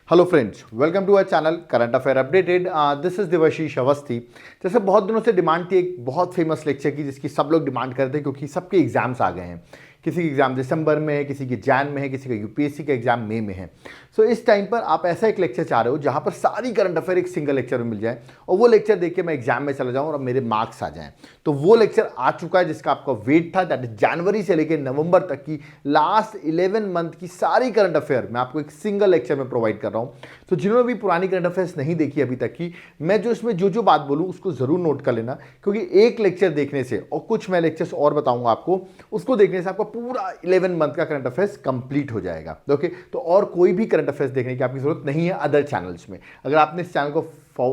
Hello friends, welcome to our channel current affair updated. This is Devashish Awasthi. जैसे बहुत दिनों से डिमांड थी एक बहुत फेमस लेक्चर की, जिसकी सब लोग डिमांड करते हैं क्योंकि सबके एग्जाम्स आ गए हैं। किसी की एग्जाम दिसंबर में है, किसी की जैन में है, किसी का यूपीएससी का एग्जाम मई में है। सो इस टाइम पर आप ऐसा एक लेक्चर चाह रहे हो जहां पर सारी करंट अफेयर एक सिंगल लेक्चर में मिल जाए और वो लेक्चर देख के मैं एग्जाम में चला जाऊं और मेरे मार्क्स आ जाएं। तो वो लेक्चर आ चुका है जिसका आपका वेट था, दैट इज जनवरी से लेकर नवंबर तक की लास्ट 11 मंथ की सारी करंट अफेयर मैं आपको एक सिंगल लेक्चर में प्रोवाइड कर रहा हूं। तो जिन्होंने भी पुरानी करंट अफेयर्स नहीं देखी अभी तक की, मैं जो इसमें जो बात बोलूं उसको जरूर नोट कर लेना, क्योंकि एक लेक्चर देखने से और कुछ मैं लेक्चर्स और बताऊंगा आपको, उसको देखने से आपका पूरा 11 मंथ का करंट अफेयर्स कंप्लीट हो जाएगा। ओके, तो और कोई भी करंट अफेयर्स देखने की आपकी जरूरत नहीं है अदर चैनल्स में। अगर आपने इस चैनल को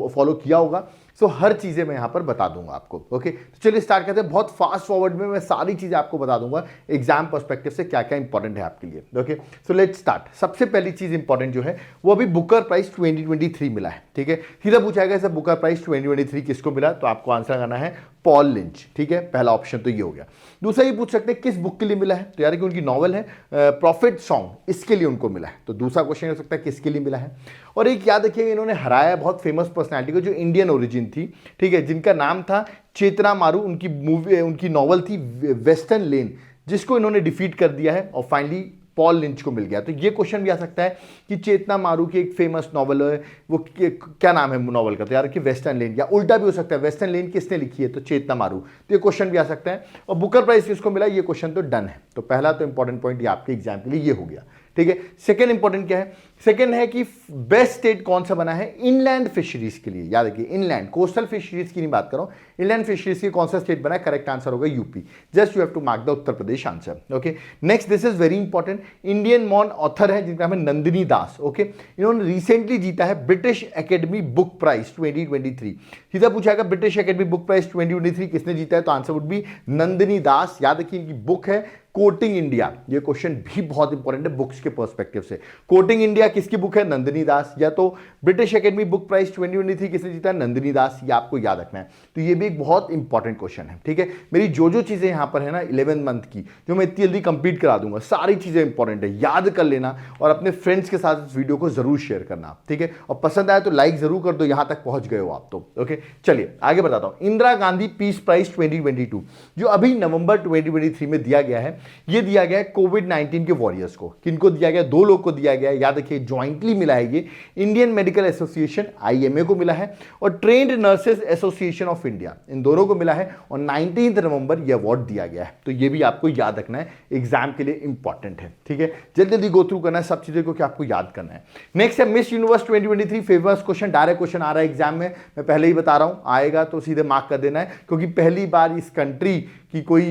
फॉलो किया होगा सो हर चीजें मैं यहां पर बता दूंगा आपको। ओके, तो चलिए स्टार्ट करते हैं। बहुत फास्ट फॉरवर्ड में मैं सारी चीजें आपको बता दूंगा एग्जाम पर्सपेक्टिव से क्या क्या इंपॉर्टेंट है आपके लिए। Okay, so let's start. सबसे पहली चीज इंपॉर्टेंट जो है वो अभी बुकर प्राइस 2023 मिला है। ठीक है, सीधा पूछा जाएगा सर बुकर प्राइस 2023 किसको मिला, तो आपको आंसर करना है पॉल लिंच। ठीक है, पहला ऑप्शन तो ये हो गया। दूसरा ये पूछ सकते हैं किस बुक के लिए मिला है, तो यार कि उनकी नॉवल है प्रॉफिट सॉन्ग, इसके लिए उनको मिला है। तो दूसरा क्वेश्चन हो सकता है किसके लिए मिला है। और एक याद रखिए, इन्होंने हराया बहुत फेमस पर्सनैलिटी को जो इंडियन ओरिजिन थी, ठीक है, जिनका नाम था चेतना मारू। उनकी मूवी, उनकी नॉवल थी वेस्टर्न लेन, जिसको इन्होंने डिफीट कर दिया है और फाइनली पॉल लिंच को मिल गया। तो ये क्वेश्चन भी आ सकता है कि चेतना मारू की एक फेमस नॉवल है, वो क्या नाम है नॉवल का, तो यार कि वेस्टर्न लेन, या उल्टा भी हो सकता है वेस्टर्न लेन किसने लिखी है, तो चेतना मारू। तो ये क्वेश्चन भी आ सकता है। और बुकर प्राइस किसको मिला, ये क्वेश्चन तो डन है। तो पहला तो इंपॉर्टेंट पॉइंट ये आपके एग्जाम के लिए ये हो गया। ठीक है, सेकंड इंपॉर्टेंट क्या है, सेकंड है कि बेस्ट स्टेट कौन सा बना है इनलैंड फिशरीज के लिए। याद रखिए, इनलैंड कोस्टल फिशरीज की नहीं बात कर रहा हूं, इनलैंड फिशरीज की कौन सा स्टेट बना है, करेक्ट आंसर होगा UP. Just you have to mark the Uttar Pradesh answer. Okay, next this is very important. Indian मॉन ऑथर है जिनका नाम है नंदिनी दास। ओके, इन्होंने रिसेंटली जीता है ब्रिटिश एकेडमी बुक प्राइज 2023। सीधा पूछा गया ब्रिटिश एकेडमी बुक प्राइज 2023 किसने जीता है, तो आंसर वुड बी नंदिनी दास। याद रखिए इनकी बुक है कोटिंग इंडिया। ये क्वेश्चन भी बहुत इंपॉर्टेंट है बुक्स के पर्सपेक्टिव से। कोटिंग इंडिया किसकी बुक है, नंदिनी दास। या तो ब्रिटिश एकेडमी बुक प्राइज 2023 किसने जीता है, नंदिनी दास। ये आपको याद रखना है। तो ये भी एक बहुत इंपॉर्टेंट क्वेश्चन है। ठीक है, मेरी जो चीजें यहां पर है ना 11 मंथ की, जो मैं इतनी जल्दी कंप्लीट करा दूंगा, सारी चीजें इंपॉर्टेंट है, याद कर लेना और अपने फ्रेंड्स के साथ इस वीडियो को जरूर शेयर करना। ठीक है, और पसंद आया तो लाइक जरूर कर दो, यहां तक पहुंच गए हो आप तो। ओके, चलिए आगे बताता हूं। इंदिरा गांधी पीस प्राइज 2022 जो अभी नवंबर 2023 में दिया गया है, ये दिया गया है कोविड-19 के वॉरियर्स को। किनको दिया गया, दो लोग को दिया गया है। याद रखिए ज्वाइंटली मिला है ये, इंडियन मेडिकल एसोसिएशन आईएमए को मिला है और trained nurses association of India, इन दोनों को मिला है और 19 नवंबर ये अवार्ड दिया गया है। तो ये भी आपको याद रखना है, एग्जाम के लिए इंपॉर्टेंट है। ठीक है, जल्दी जल्दी गो थ्रू करना है सब चीजें को कि आपको याद करना है। नेक्स्ट है Miss Universe 2023 famous question, direct question आ रहा है एग्जाम में, मैं पहले ही बता रहा हूं, आएगा तो सीधे मार्क कर देना है, क्योंकि पहली बार इस कंट्री की कोई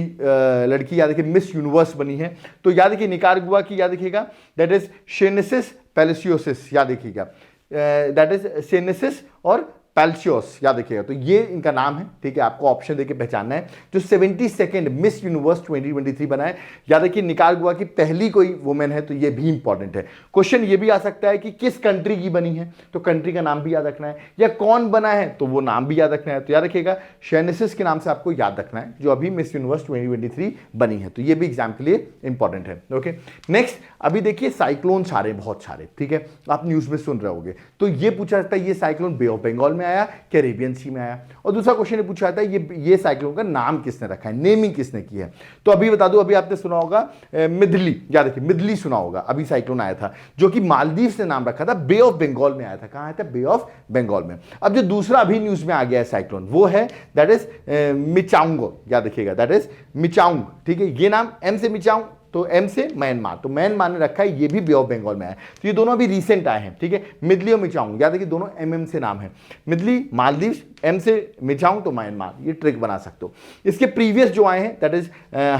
लड़की याद रखिए मिस यूनिवर्स बनी है। तो याद रखिए निकारागुआ की, याद रखिएगा दैट इज शेनेसिस पैलेसियोसिस, याद रखिएगा दैट इज शेनेसिस और पैल्सियोस, याद रखिएगा। तो ये इनका नाम है। ठीक है, आपको ऑप्शन देके पहचानना है। जो 72nd मिस यूनिवर्स 2023 बना है, याद रखिए निकारागुआ की पहली कोई वुमेन है, तो ये भी इंपॉर्टेंट है। क्वेश्चन ये भी आ सकता है कि किस कंट्री की बनी है, तो कंट्री का नाम भी याद रखना है, या कौन बना है तो वो नाम भी याद रखना है। तो याद रखिएगा शेनेसिस के नाम से आपको याद रखना है, जो अभी मिस यूनिवर्स 2023 बनी है। तो ये भी एग्जाम के लिए इंपॉर्टेंट है। ओके, नेक्स्ट अभी देखिए साइक्लोन्स आ रहे हैं बहुत सारे। ठीक है, आप न्यूज में सुन रहे होंगे। तो ये पूछा जाता है ये साइक्लोन बे ऑफ बंगाल में आया, कैरेबियन सी में आया। और दूसरा क्वेश्चन ये पूछा जाता है ये साइक्लोन का नाम किसने रखा है, नेमिंग किसने की है। तो अभी बता दूं, अभी आपने सुना होगा मिदली, याद रखिए मिदली सुना होगा, अभी साइक्लोन आया था जो कि मालदीव से नाम रखा था, बे ऑफ बंगाल में आया था। कहां आया था, बे ऑफ बंगाल में। अब जो दूसरा अभी न्यूज में आ गया है साइक्लोन, वो है दैट इज मिचांगो, याद रखिएगा दैट इज मिचांग। ठीक है, ये नाम एम से मिचांग, तो एम से म्यांमार, तो म्यांमार ने रखा है, ये भी बे ऑफ बंगाल में आया। तो ये दोनों अभी रिसेंट आए हैं। ठीक है, मिदली और मिचांग, याद रखिए दोनों एमएम से नाम है। मिदली मालदीव, एम से मिचांग तो म्यांमार, ये ट्रिक बना सकते हो। इसके प्रीवियस जो आए हैं दैट इज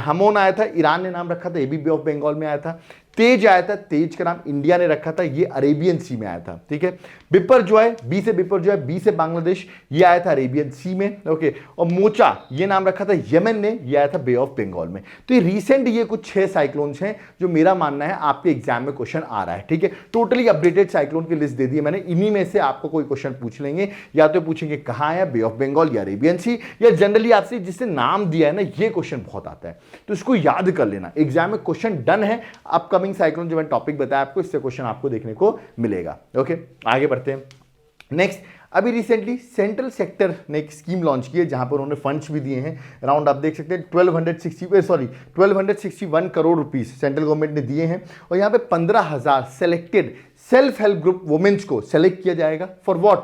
हमोन आया था, ईरान ने नाम रखा था, ये भी बे ऑफ बंगाल में आया था। तेज आया था, तेज का नाम इंडिया ने रखा था, ये अरेबियन सी में आया था। ठीक है, बिपर जो है, बी से बिपर जो है, बी से बांग्लादेश, ये आया था अरेबियन सी में। ओके, और मोचा ये नाम रखा था यमन ने, ये आया था बे ऑफ बंगाल में। तो ये रिसेंट ये कुछ 6 साइक्लोन्स हैं जो मेरा मानना है आपके एग्जाम में क्वेश्चन आ रहा है। ठीक है, टोटली अपडेटेड साइक्लोन की लिस्ट दे दी है मैंने, इन्हीं में से आपको कोई क्वेश्चन पूछ लेंगे, या तो पूछेंगे कहां है, बे ऑफ बंगाल या अरेबियन सी, या जनरली आपसे जिससे नाम दिया है ना, ये क्वेश्चन बहुत आता है। तो इसको याद कर लेना, एग्जाम में क्वेश्चन डन है, आपका इनकमिंग साइक्लोन जो मैंने टॉपिक बताया आपको, इससे क्वेश्चन आपको देखने को मिलेगा। ओके, आगे बढ़ते हैं। नेक्स्ट, अभी रिसेंटली सेंट्रल सेक्टर ने एक स्कीम लॉन्च की है जहां पर उन्होंने फंड्स भी दिए हैं। अराउंड आप देख सकते हैं 1261 करोड़ रुपीस सेंट्रल गवर्नमेंट ने दिए हैं। और यहां पे 15,000 selected self help group womens को सेलेक्ट किया जाएगा। For what?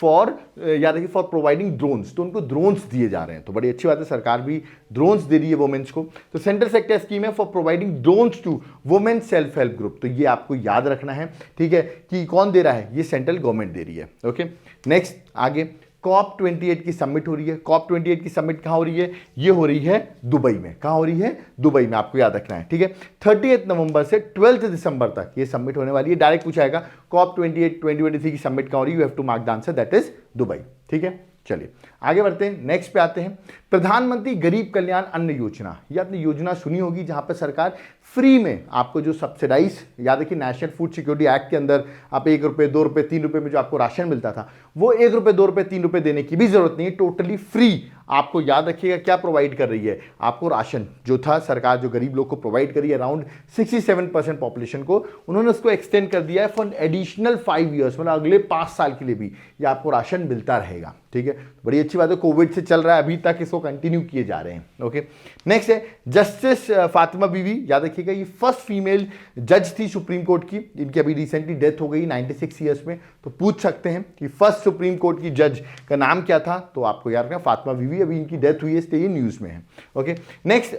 फॉर, याद रखिए, फॉर प्रोवाइडिंग ड्रोन्स। तो उनको ड्रोन्स दिए जा रहे हैं, तो बड़ी अच्छी बात है, सरकार भी ड्रोन्स दे रही है वुमेन्स को। तो सेंट्रल सेक्टर स्कीम है for providing drones to women self help group. तो ये आपको याद रखना है, ठीक है, कि कौन दे रहा है, ये सेंट्रल गवर्नमेंट दे रही है। ओके, नेक्स्ट, आगे COP28 की समिट हो रही है। COP28 की समिट कहां हो रही है? ये हो रही है दुबई में। कहां हो रही है? दुबई में, आपको याद रखना है, ठीक है। 30 नवंबर से 12 दिसंबर तक ये समिट होने वाली है। डायरेक्ट पूछा जाएगा COP28 2023 की समिट कहां हो रही है, you have to mark the answer, that is Dubai, ठीक है। चलिए आगे बढ़ते हैं, नेक्स्ट पे आते हैं। प्रधानमंत्री गरीब कल्याण अन्न योजना, ये आपने योजना सुनी होगी जहां पर सरकार फ्री में आपको जो सब्सिडाइज, याद रखिए नेशनल फूड सिक्योरिटी एक्ट के अंदर आप 1 रुपये 2 रुपये 3 रुपये में जो आपको राशन मिलता था, वो 1 रुपये 2 रुपये 3 रुपये देने की भी जरूरत नहीं है, टोटली फ्री। आपको याद रखिएगा क्या प्रोवाइड कर रही है, आपको राशन जो था सरकार जो गरीब लोग को प्रोवाइड करी है, अराउंड 67% पॉपुलेशन को, उन्होंने उसको एक्सटेंड कर दिया है फॉर एडिशनल 5 ईयर्स, मतलब अगले 5 साल के लिए भी ये आपको राशन मिलता रहेगा, ठीक है। बड़ी अच्छी बात है, कोविड से चल रहा है अभी तक, इसको कंटिन्यू किए जा रहे हैं। ओके, नेक्स्ट है जस्टिस फातिमा बीवी, याद रखिएगा ये फर्स्ट फीमेल जज थी सुप्रीम कोर्ट की, इनकी अभी रिसेंटली डेथ हो गई 96 ईयर्स में। तो पूछ सकते हैं कि फर्स्ट सुप्रीम कोर्ट की जज का नाम क्या था, तो आपको याद रखना फातिमा बीवी, अभी इनकी डेथ हुई है, इसलिए ये न्यूज में है। ओके, नेक्स्ट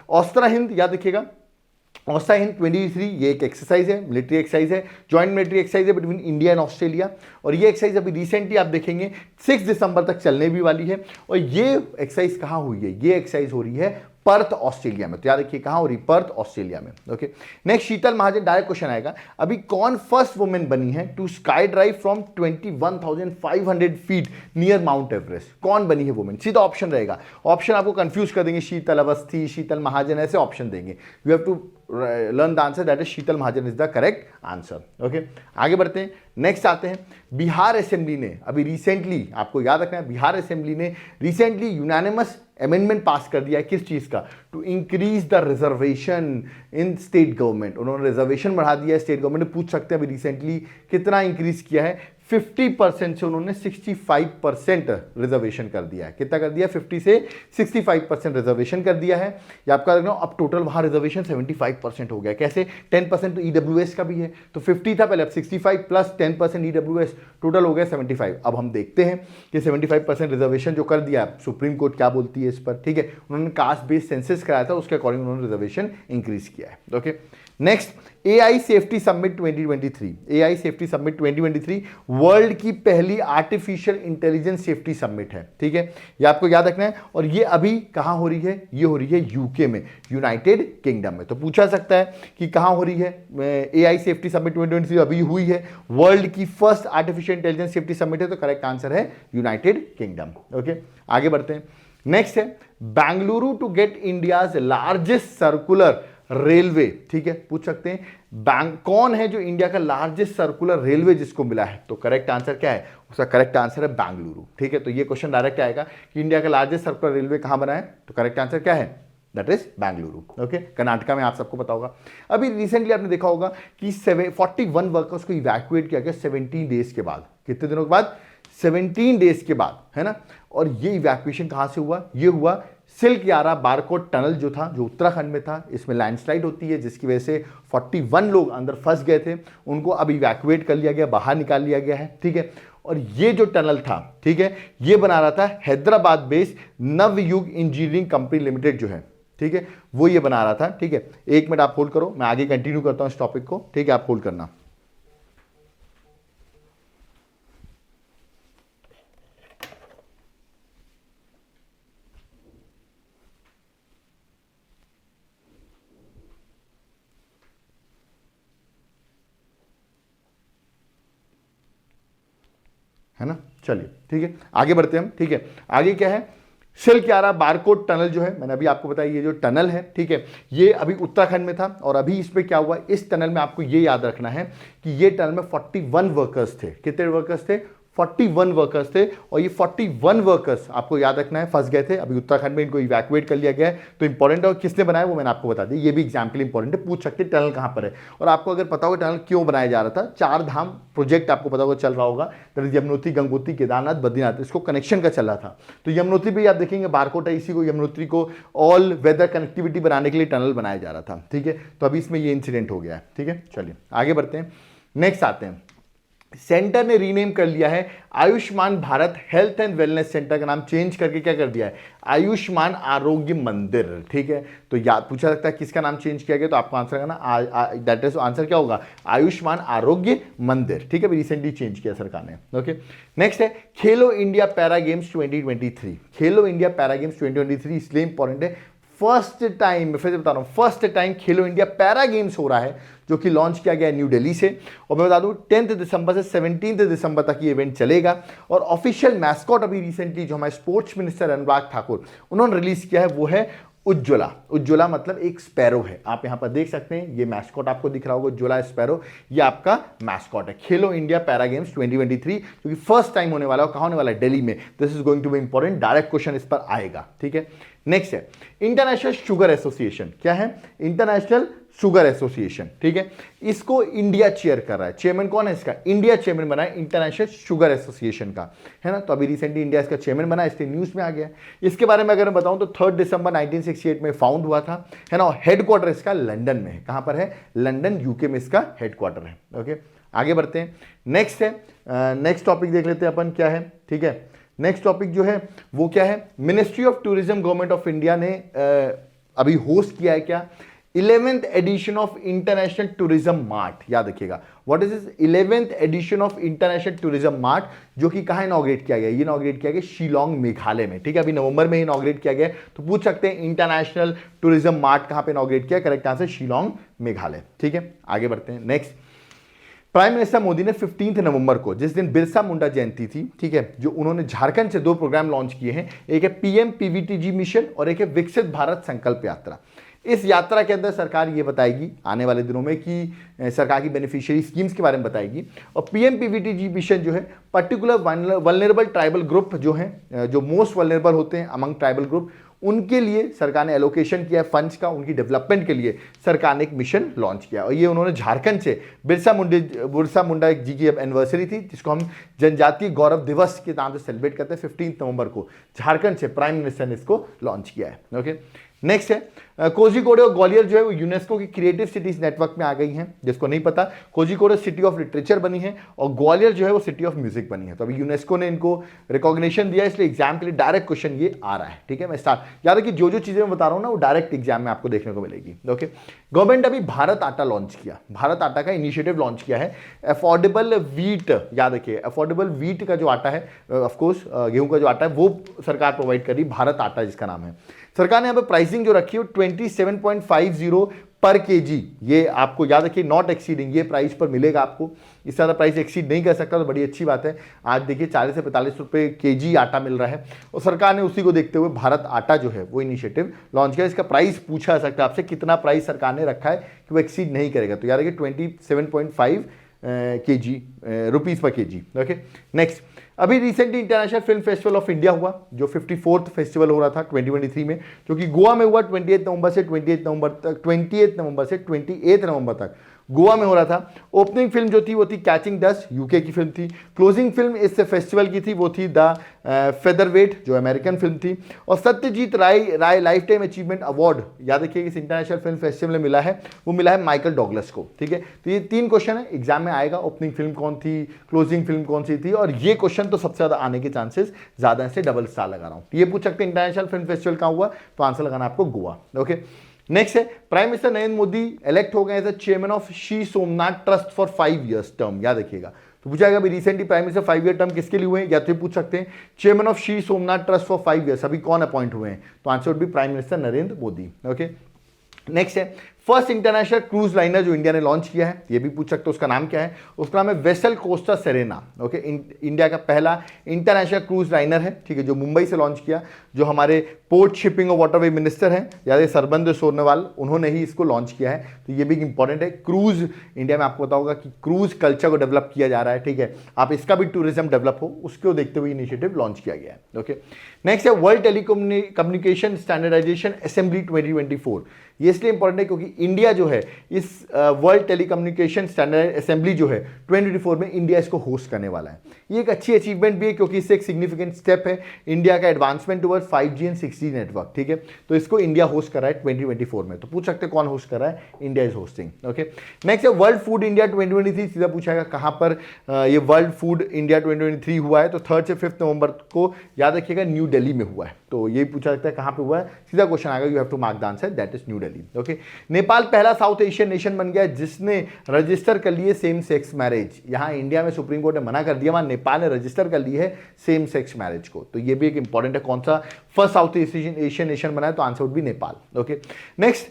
ऑस्ट्रा हिंद, याद रखिएगा ऑस्ट्रा हिंद 23, ये एक एक्सरसाइज है, मिलिट्री एक्सरसाइज है, जॉइंट मिलिट्री एक्सरसाइज है बिटवीन इंडिया एंड ऑस्ट्रेलिया। और ये एक्सरसाइज अभी रिसेंटली आप देखेंगे 6 दिसंबर तक चलने भी वाली है। और ये एक्सरसाइज कहाँ हुई है? ये एक्सरसाइज हो रही है पर्थ ऑस्ट्रेलिया में। तो याद रखिए कहां हो रही? पर्थ ऑस्ट्रेलिया में। Okay, next Sheetal Mahajan, direct question आएगा, अभी कौन फर्स्ट वुमेन बनी है to sky drive from 21,500 feet near Mount Everest? कौन बनी है वुमेन? सीधा ऑप्शन रहेगा, ऑप्शन आपको कंफ्यूज कर देंगे, शीतल अवस्थी, शीतल महाजन, ऐसे ऑप्शन देंगे। You have to learn the answer, that is Sheetal Mahajan is the correct answer. Okay, आगे बढ़ते हैं, नेक्स्ट आते हैं। बिहार असेंबली ने अभी रिसेंटली, आपको याद रखना है, बिहार असेंबली ने रिसेंटली यूनानिमस अमेंडमेंट पास कर दिया है, किस चीज का? To increase the reservation in state government. उन्होंने रिजर्वेशन बढ़ा दिया है स्टेट गवर्नमेंट ने। पूछ सकते हैं अभी रिसेंटली कितना इंक्रीज किया है? 50% से उन्होंने 65% रिजर्वेशन कर दिया है। कितना कर दिया? 50 से 65% रिजर्वेशन कर दिया है। ये आपका देखना, अब टोटल वहां रिजर्वेशन 75% हो गया। कैसे? 10% तो ईडब्ल्यूएस का भी है, तो 50 था पहले, अब 65 प्लस 10% ईडब्ल्यूएस, टोटल हो गया 75। अब हम देखते हैं कि 75% रिजर्वेशन जो कर दिया, सुप्रीम कोर्ट क्या बोलती है इस पर, ठीक है। उन्होंने कास्ट बेस्ड सेंसस कराया था, उसके अकॉर्डिंग उन्होंने रिजर्वेशन इंक्रीज किया है। Okay, next AI safety summit 2023। AI safety summit 2023 world की पहली आर्टिफिशियल इंटेलिजेंस सेफ्टी समिट है, ठीक है, ये आपको याद रखना है। और ये अभी कहां हो रही है? ये हो रही है यूके में, यूनाइटेड किंगडम में। तो पूछा सकता है कि कहां हो रही है? AI सेफ्टी समिट 2023 अभी हुई है, वर्ल्ड की first artificial intelligence safety summit है, तो करेक्ट आंसर है यूनाइटेड किंगडम। ओके, आगे बढ़ते हैं, नेक्स्ट है Bengaluru to get India's largest circular railway, ठीक है। पूछ सकते हैं कौन है जो इंडिया का लार्जेस्ट सर्कुलर रेलवे जिसको मिला है? तो करेक्ट आंसर क्या है? उसका करेक्ट आंसर है बेंगलुरु, ठीक है। तो ये क्वेश्चन डायरेक्ट आएगा कि इंडिया का लार्जेस्ट सर्कुलर रेलवे कहां बना है, तो करेक्ट आंसर क्या है? That is Bengaluru. Okay, Karnataka में, आप सबको पता होगा। अभी रिसेंटली आपने देखा होगा कि 41 वर्कर्स को इवैक्यूएट किया गया 17 डेज के बाद। कितने दिनों के बाद? 17 डेज के बाद, है ना। और ये इवैक्यूएशन कहां से हुआ? ये हुआ सिल्क यारा बारकोट टनल जो था, जो उत्तराखंड में था, इसमें लैंडस्लाइड होती है जिसकी वजह से 41 लोग अंदर फंस गए थे, उनको अब इवैक्यूएट कर लिया गया, बाहर निकाल लिया गया है, ठीक है। और ये जो टनल था, ठीक है, ये बना रहा था Hyderabad based Navayuga engineering company limited जो है, ठीक है, वो ये बना रहा था, ठीक है। 1 मिनट आप होल्ड करो, मैं आगे कंटिन्यू करता हूं इस टॉपिक को, ठीक है, आप होल्ड करना। है ना, चलिए ठीक है, आगे बढ़ते हैं हम, ठीक है। आगे क्या है? सिल्क यारा बारकोट टनल जो है, मैंने अभी आपको बताया, ये जो टनल है, ठीक है, ये अभी उत्तराखंड में था। और अभी इस पे क्या हुआ? इस टनल में आपको ये याद रखना है कि ये टनल में 41 वर्कर्स थे। कितने वर्कर्स थे? 41 वर्कर्स थे और ये 41 वर्कर्स आपको याद रखना है फंस गए थे। अभी उत्तराखंड में इनको इवैक्यूएट कर लिया गया है, तो इंपॉर्टेंट है। और किसने बनाया वो मैंने आपको बता दिया, ये भी एग्जाम्पल इंपॉर्टेंट है, पूछ सकते टनल कहां पर है। और आपको अगर पता होगा टनल क्यों बनाया जा रहा था, 4 धाम प्रोजेक्ट आपको पता होगा चल रहा होगा, दैट इज यमुनोत्री, गंगोत्री, केदारनाथ, बद्रीनाथ, इसको कनेक्शन का चल रहा था। तो यमुनोत्री भी आप देखेंगे बारकोट है, इसी को यमुनोत्री को ऑल वेदर कनेक्टिविटी बनाने के लिए टनल बनाया जा रहा था, ठीक है। तो अभी इसमें ये इंसिडेंट हो गया है, ठीक है। चलिए आगे बढ़ते हैं, नेक्स्ट आते हैं। सेंटर ने रीनेम कर लिया है Ayushman Bharat health and wellness centre का नाम चेंज करके क्या कर दिया है, आयुष्मान आरोग्य मंदिर, ठीक है। तो याद पूछा सकता है किसका नाम चेंज किया गया, तो आपको आंसर करना, दैट इज आंसर क्या होगा, आयुष्मान आरोग्य मंदिर, ठीक है। रिसेंटली चेंज किया सरकार ने, ओके। नेक्स्ट है खेलो इंडिया पैरा गेम्स 2023। खेलो इंडिया पैरा गेम्स 2023 इसलिए इंपॉर्टेंट है, फर्स्ट टाइम, फिर से बता रहा हूं, फर्स्ट टाइम खेलो इंडिया पैरा गेम्स हो रहा है, जो कि लॉन्च किया गया है न्यू दिल्ली से। और मैं बता दूं 10 दिसंबर से 17 दिसंबर तक ये इवेंट चलेगा। और ऑफिशियल मैस्कॉट अभी रिसेंटली जो हमारे स्पोर्ट्स मिनिस्टर अनुराग ठाकुर उन्होंने रिलीज किया है वो है उज्ज्वला। उज्ज्वला मतलब एक स्पैरो है, आप यहां पर देख सकते हैं, ये मैस्कॉट आपको दिख रहा होगा, उज्ज्वला स्पैरो, ये आपका मैस्कॉट है। खेलो इंडिया पैरा गेम्स 2023 जो कि फर्स्ट टाइम होने वाला है, कहां होने वाला है, दिल्ली में। This is going to be important, direct question इस पर आएगा, ठीक है। नेक्स्ट है इंटरनेशनल शुगर एसोसिएशन, क्या है, इंटरनेशनल शुगर एसोसिएशन, ठीक है। इसको इंडिया चेयर कर रहा है, चेयरमैन कौन है इसका, इंडिया चेयरमैन बना है इंटरनेशनल शुगर एसोसिएशन का, है ना। तो अभी रिसेंटली इंडिया इसका चेयरमैन बना, इसलिए न्यूज में आ गया। इसके बारे में अगर मैं बताऊं तो 3 दिसंबर 1968 में फाउंड हुआ था, है ना। हेडक्वार्टर इसका लंदन में है, कहां पर है, लंदन यूके में इसका हेडक्वार्टर है, ओके। आगे बढ़ते हैं, नेक्स्ट है, नेक्स्ट टॉपिक देख लेते हैं अपन क्या है, ठीक है। नेक्स्ट टॉपिक जो है वो क्या है, ministry of tourism government of India ने अभी होस्ट किया है क्या, 11th edition of international tourism mart, याद रखिएगा। What is this 11th edition of international tourism mart, जो कि कहां इनॉग्रेट किया गया, ये इनॉग्रेट किया गया शिलोंग मेघालय में, ठीक है। अभी नवंबर में इनॉग्रेट किया गया, तो पूछ सकते हैं इंटरनेशनल टूरिज्म मार्ट कहां पे इनॉग्रेट किया, करेक्ट आंसर शिलोंग मेघालय, ठीक है। आगे बढ़ते हैं, नेक्स्ट। प्राइम मिनिस्टर मोदी ने 15 नवंबर को, जिस दिन बिरसा मुंडा जयंती थी, ठीक है, जो उन्होंने झारखंड से 2 प्रोग्राम लॉन्च किए हैं, एक है पीएम पीवीटीजी मिशन और एक है विकसित भारत संकल्प यात्रा। इस यात्रा के अंदर सरकार ये बताएगी आने वाले दिनों में कि सरकार की बेनिफिशियरी स्कीम्स के बारे में बताएगी। और पीएम पीवीटीजी मिशन जो है पर्टिकुलर वल्नरेबल ट्राइबल ग्रुप जो हैं, जो मोस्ट वल्नरेबल होते हैं अमंग ट्राइबल ग्रुप, उनके लिए सरकार ने एलोकेशन किया फंड्स का, उनकी डेवलपमेंट के लिए सरकार ने एक मिशन लॉन्च किया। और ये उन्होंने झारखंड से, बिरसा मुंडा जी की एनिवर्सरी थी, जिसको हम जनजातीय गौरव दिवस के नाम से सेलिब्रेट करते हैं, 15 नवंबर को झारखंड से प्राइम मिनिस्टर ने इसको लॉन्च किया है, ओके। नेक्स्ट है कोझिकोड और ग्वालियर जो है वो यूनेस्को की क्रिएटिव सिटीज नेटवर्क में आ गई हैं। जिसको नहीं पता, कोझिकोड सिटी ऑफ लिटरेचर बनी है और ग्वालियर जो है वो सिटी ऑफ म्यूजिक बनी है। तो अभी यूनेस्को ने इनको रिकॉग्निशन दिया, इसलिए एग्जाम के लिए डायरेक्ट क्वेश्चन ये आ रहा है, ठीक है। मैं स्टार्ट, याद है कि जो चीजें मैं बता रहा हूं ना वो डायरेक्ट एग्जाम में आपको देखने को मिलेगी, ओके। गवर्नमेंट अभी भारत आटा लॉन्च किया, भारत आटा का इनिशिएटिव लॉन्च किया है। अफोर्डेबल व्हीट, याद रखिए अफोर्डेबल व्हीट का जो आटा है, ऑफकोर्स गेहूं का जो आटा है वो सरकार प्रोवाइड कर रही, भारत आटा जिसका नाम है। सरकार ने यहाँ पे प्राइसिंग जो रखी है 27.50 पर केजी, ये आपको याद रखिए, नॉट एक्सीडिंग, ये प्राइस पर मिलेगा आपको, इससे ज़्यादा प्राइस एक्सीड नहीं कर सकता, तो बड़ी अच्छी बात है। आज देखिए 40 से 45 रुपये केजी आटा मिल रहा है और सरकार ने उसी को देखते हुए भारत आटा जो है वो इनिशिएटिव लॉन्च किया। इसका प्राइस पूछा जा सकता है आपसे, कितना प्राइस सरकार ने रखा है कि वो एक्सीड नहीं करेगा, तो याद रखिए 27.5 केजी रुपीज़ पर केजी, ओके। नेक्स्ट, अभी recently international film festival of India हुआ, जो 54th फेस्टिवल हो रहा था 2023 में, जो कि गोवा में हुआ 28 नवंबर से 28 नवंबर तक गोवा में हो रहा था। ओपनिंग फिल्म जो थी वो थी कैचिंग डस्ट, यूके की फिल्म थी। क्लोजिंग फिल्म इस फेस्टिवल की थी वो थी द फेदरवेट, जो अमेरिकन फिल्म थी। और सत्यजीत राय लाइफ टाइम अचीवमेंट अवार्ड, याद रखिए इस इंटरनेशनल फिल्म फेस्टिवल में मिला है, वो मिला है माइकल डॉगलस को, ठीक है। तो ये 3 क्वेश्चन है, एग्जाम में आएगा, ओपनिंग फिल्म कौन थी, क्लोजिंग फिल्म कौन सी थी, और ये क्वेश्चन तो सबसे ज्यादा आने के चांसेस ज्यादा, से डबल स्टार लगा रहा हूं। ये पूछ सकते हैं इंटरनेशनल फिल्म फेस्टिवल कहां हुआ, तो आंसर लगाना आपको गोवा, ओके। नेक्स्ट है prime minister Narendra Modi elect हो गए as chairman of Shri Somnath trust for 5 years term, याद रखिएगा। तो पूछा गया recently prime minister 5 year term किसके लिए हुए हैं, या तो पूछ सकते हैं chairman of Shri Somnath trust for 5 years अभी कौन अपॉइंट हुए हैं, तो answer would be prime minister Narendra Modi, okay. Next है फर्स्ट इंटरनेशनल क्रूज लाइनर जो इंडिया ने लॉन्च किया है, ये भी पूछ सकते हो उसका नाम क्या है, उसका नाम है vessel Costa Serena. Okay, India का पहला इंटरनेशनल क्रूज लाइनर है, ठीक है, जो मुंबई से लॉन्च किया, जो हमारे पोर्ट शिपिंग और वाटरवे मिनिस्टर हैं याद सरबंद सोनोवाल, उन्होंने ही इसको लॉन्च किया है। तो ये भी इंपॉर्टेंट है। क्रूज इंडिया में आपको पता होगा कि क्रूज कल्चर को डेवलप किया जा रहा है, ठीक है, आप इसका भी टूरिज्म डेवलप हो उसको देखते हुए इनिशिएटिव लॉन्च किया गया है। ओके, नेक्स्ट है वर्ल्ड टेलीकम्युनिकेशन स्टैंडर्डाइजेशन असेंबली 2024। ये इसलिए इंपॉर्टेंट है क्योंकि इंडिया जो है इस वर्ल्ड टेलीकम्युनिकेशन स्टैंडर्ड असेंबली जो है 2024 में इंडिया इसको होस्ट करने वाला है। ये एक अच्छी अचीवमेंट भी है क्योंकि इससे एक सिग्निफिकेंट स्टेप है इंडिया का advancement towards 5G and 6G network, ठीक है। तो इसको इंडिया होस्ट कर रहा है 2024 में। तो पूछ सकते हैं कौन होस्ट कर रहा है, India is hosting. Okay, next है वर्ल्ड फूड इंडिया 2023। सीधा पूछाएगा कहां पर ये वर्ल्ड फूड इंडिया 2023 हुआ है, तो 3 से 5 नवंबर को याद रखिएगा न्यू दिल्ली में हुआ है। तो ये पूछा सकता है कहां पे हुआ है, सीधा क्वेश्चन आएगा, you have to mark the answer, that is New Delhi. Okay, Nepal पहला साउथ एशियन नेशन बन गया जिसने रजिस्टर कर लिए सेम सेक्स मैरिज। यहां इंडिया में सुप्रीम कोर्ट ने मना कर दिया, वहां नेपाल ने रजिस्टर कर ली है सेम सेक्स मैरिज को। तो ये भी एक इंपॉर्टेंट है, कौन सा फर्स्ट साउथ एशियन नेशन बना है, तो answer would be Nepal. Okay, next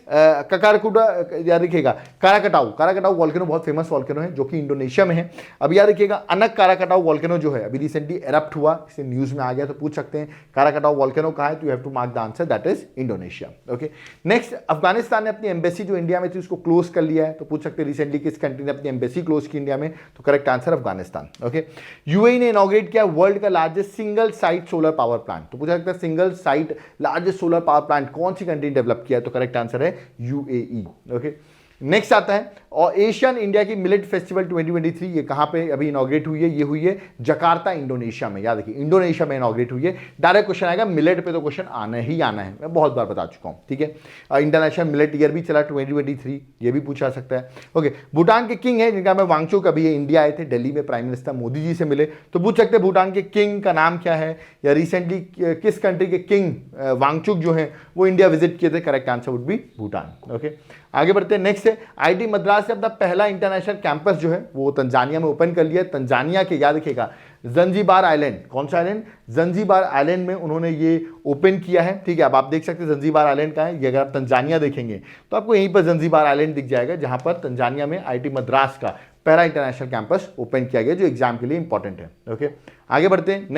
Krakatoa याद रखिएगा, काराकटाऊ वॉल्केनो बहुत फेमस वॉल्केनो है जो कि इंडोनेशिया में है। अब याद रखिएगा अनक काराकटाऊ वॉल्केनो जो है अभी रिसेंटली एरप्ट हुआ, इसे न्यूज में आ गया, तो पूछ सकते हैं काराकटाऊ वॉल्केनो कहां है, तो you have to mark the answer, that is Indonesia. Okay, next Afghanistan ने अपनी एम्बेसी जो इंडिया में थी उसको क्लोज कर लिया है। तो पूछ सकते हैं रिसेंटली किस कंट्री ने अपनी एम्बेसी क्लोज की इंडिया में, तो correct answer Afghanistan. Okay, UAE ने इनॉग्रेट किया वर्ल्ड का largest single site solar power plant. तो पूछा सकता है single site largest solar power plant कौन सी कंट्री डेवलप किया है, तो करेक्ट आंसर है यूएई। ओके, नेक्स्ट आता है और एशियन इंडिया की मिलेट फेस्टिवल 2023, ये कहां पे अभी इनॉग्रेट हुई है, ये हुई है जकार्ता इंडोनेशिया में। याद रखिए इंडोनेशिया में इनॉग्रेट हुई है। डायरेक्ट क्वेश्चन आएगा मिलेट पे, तो क्वेश्चन आना ही आना है, मैं बहुत बार बता चुका हूं, ठीक है। इंटरनेशनल मिलेट ईयर भी चला 2023, ये भी पूछा सकता है। ओके, भूटान के किंग है जिनका मैं वांगचुक, अभी ये इंडिया आए थे, दिल्ली में प्राइम मिनिस्टर मोदी जी से मिले, तो पूछ सकते हैं भूटान के किंग का नाम क्या है, या रिसेंटली किस कंट्री के किंग वांगचुक जो है वो इंडिया विजिट किए थे, correct answer would B Bhutan. Okay, आगे बढ़ते हैं। नेक्स्ट है आईटी मद्रास से अपना पहला इंटरनेशनल कैंपस जो है वो तंजानिया में ओपन कर लिया। तंजानिया के याद रखिएगा जंजीबार आइलैंड, कौन सा आइलैंड, जंजीबार आइलैंड में उन्होंने ये ओपन किया है, ठीक है। अब आप देख सकते हैं जंजीबार आइलैंड का है, ये अगर आप तंजानिया देखेंगे तो आपको यहीं पर जंजीबार आइलैंड दिख जाएगा जहां पर तंजानिया में आईटी मद्रास का पहला इंटरनेशनल कैंपस ओपन किया गया जो एग्जाम के लिए इंपॉर्टेंट है। ओके, आगे बढ़ते हैं।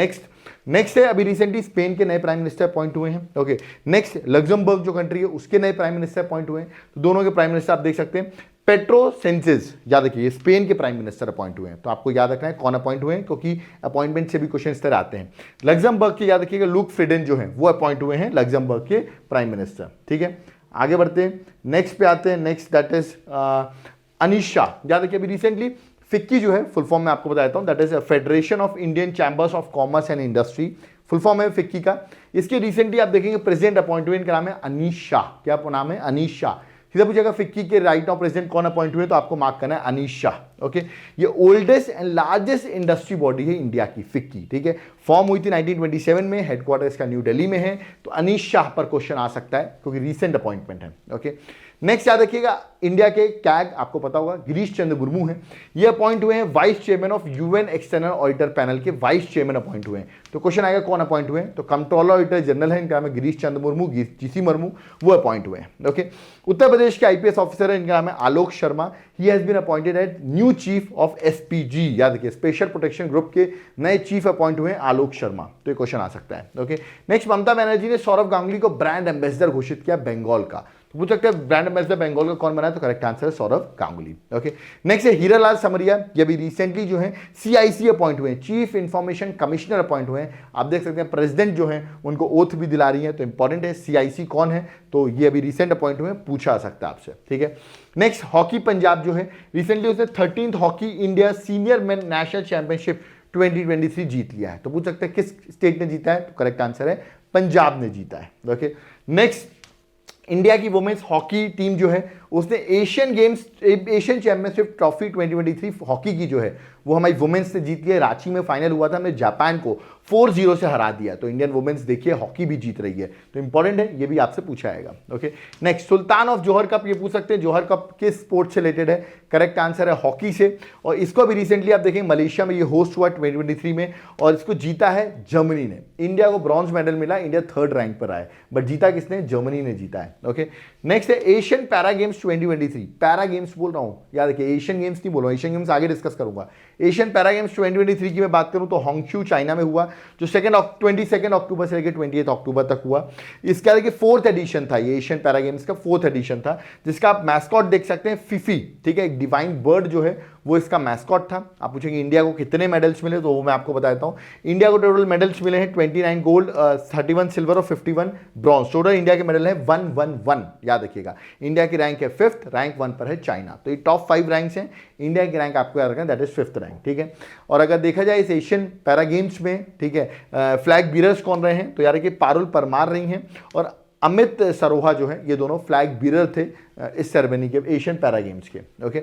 नेक्स्ट है अभी रिसेंटली स्पेन के नए प्राइम मिनिस्टर अपॉइंट हुए हैं। ओके, नेक्स्ट लग्जमबर्ग जो कंट्री है उसके नए प्राइम मिनिस्टर अपॉइंट हुए हैं। तो दोनों के प्राइम मिनिस्टर आप देख सकते हैं, पेट्रो सेंचेज, याद रखिए स्पेन के प्राइम मिनिस्टर अपॉइंट हुए हैं। तो आपको याद रखना है कौन अपॉइंट हुए हैं, क्योंकि अपॉइंटमेंट से भी क्वेश्चन इस तरह आते हैं। लग्जमबर्ग के याद रखिएगा लुक फ्रीडेन जो है वो अपॉइंट हुए हैं लग्जमबर्ग के प्राइम मिनिस्टर, ठीक है। आगे बढ़ते हैं, नेक्स्ट पे आते हैं। Next that is Anish Shah, याद रखिए अभी रिसेंटली फिक्की जो है फुल फॉर्म में आपको बता देता हूं, that is federation of Indian chambers of commerce and industry, full form है फिक्की का। इसके रिसेंटली आप देखेंगे प्रेसिडेंट अपॉइंट हुए, इनका नाम है अनीश शाह। क्या नाम है, अनीश शाह। सीधा पूछेगा फिक्की के राइट नाउ प्रेसिडेंट कौन अपॉइंट हुए, तो आपको मार्क करना है अनीश शाह। ओके, ये oldest and largest industry body है इंडिया की, फिक्की, ठीक है। फॉर्म हुई थी 1927 में, हेडक्वार्टर इसका न्यू दिल्ली में है। तो अनीश शाह पर क्वेश्चन आ सकता है क्योंकि रिसेंट अपॉइंटमेंट है। ओके, नेक्स्ट याद रखिएगा इंडिया के कैग आपको पता होगा गिरीश चंद्र मुर्मू हैं, ये अपॉइंट हुए हैं vice chairman of UN external auditor panel के वाइस चेयरमैन अपॉइंट हुए हैं। तो क्वेश्चन आएगा कौन अपॉइंट हुए हैं, तो कंट्रोलर ऑडिटर जनरल है, इनका नाम है गिरीश चंद्र मुर्मू, जीसी मुर्मू, वो अपॉइंट हुए हैं। ओके, उत्तर प्रदेश के आईपीएस ऑफिसर है, इनका नाम है Alok Sharma, he has been appointed as new chief of SPG, याद रखिए स्पेशल प्रोटेक्शन ग्रुप के नए चीफ अपॉइंट हुए हैं आलोक शर्मा। तो ये क्वेश्चन आ सकता है। ओके, नेक्स्ट ममता बनर्जी ने सौरभ गांगुली को ब्रांड एम्बेसडर घोषित किया बंगाल का। तो पूछ सकते हैं ब्रांड एम्बेसडर बंगाल का कौन बना है, तो करेक्ट आंसर है सौरभ गांगुली। ओके, नेक्स्ट है हीरालाल समरिया, ये भी रिसेंटली जो है सीआईसी अपॉइंट हुए हैं, चीफ इंफॉर्मेशन कमिश्नर अपॉइंट हुए हैं। आप देख सकते हैं प्रेसिडेंट जो है उनको ओथ भी दिला रही है, तो इंपॉर्टेंट है सीआईसी कौन है, तो ये अभी रिसेंट अपॉइंट हुए, पूछा सकता है आपसे, ठीक है। नेक्स्ट हॉकी पंजाब जो है रिसेंटली उसने 13th hockey India senior main national championship 2023 जीत लिया है। तो पूछ सकते हैं किस स्टेट ने जीता है, तो करेक्ट आंसर है पंजाब ने जीता है। ओके, नेक्स्ट इंडिया की वुमेन्स हॉकी टीम जो है उसने एशियन चैंपियनशिप ट्रॉफी 2023 हॉकी की जो है वो हमारी वुमेन्स ने जीत लिया। रांची में फाइनल हुआ था, हमने जापान को 4-0 से हरा दिया। तो इंडियन वुमेन्स देखिए हॉकी भी जीत रही है, तो इंपॉर्टेंट है, ये भी आपसे पूछा जाएगा। Okay, next Sultan of Johor cup, ये पूछ सकते हैं जौहर कप किस स्पोर्ट से रिलेटेड है, करेक्ट आंसर है हॉकी से। और इसको भी रिसेंटली आप देखें मलेशिया में ये होस्ट हुआ 2023 में, और इसको जीता है जर्मनी ने। इंडिया को ब्रॉन्ज मेडल मिला, इंडिया 3rd रैंक पर आया, बट जीता किसने, जर्मनी ने जीता है। ओके, नेक्स्ट है Asian para games 2023, para games बोल रहा हूँ, याद रखिए एशियन गेम्स नहीं बोल रहा हूँ, एशियन गेम्स आगे डिस्कस करूंगा। एशियन पैरा गेम्स 2023 की मैं बात करूं तो होंगशू चाइना में हुआ, जो 22 अक्टूबर से लेकर 28 अक्टूबर तक हुआ। इसका देखिए 4th एडिशन था, ये एशियन पैरा गेम्स का 4th एडिशन था, जिसका आप मैस्कॉट देख सकते हैं फिफी, ठीक है, एक डिवाइन बर्ड जो है वो इसका मैस्कॉट था। आप पूछेंगे इंडिया को कितने मेडल्स मिले, तो वो मैं आपको बताता हूं। इंडिया को टोटल मेडल्स मिले हैं 29 गोल्ड, 31 सिल्वर और 51 ब्रॉन्ज। टोटल इंडिया के मेडल है 111, याद रखिएगा। इंडिया की रैंक है 5th, रैंक 1 पर है चाइना। तो ये टॉप 5 रैंक्स हैं, इंडिया की रैंक आपको याद रखना, दैट इज 5th रैंक, ठीक है। और अगर देखा जाए इस एशियन पैरा गेम्स में, ठीक है, फ्लैग बीरर्स कौन रहे हैं, तो यार कि पारुल परमार रही हैं और अमित सरोहा जो है, ये दोनों फ्लैग बीरर थे इस सेरेमनी के, एशियन पैरा गेम्स के। ओके,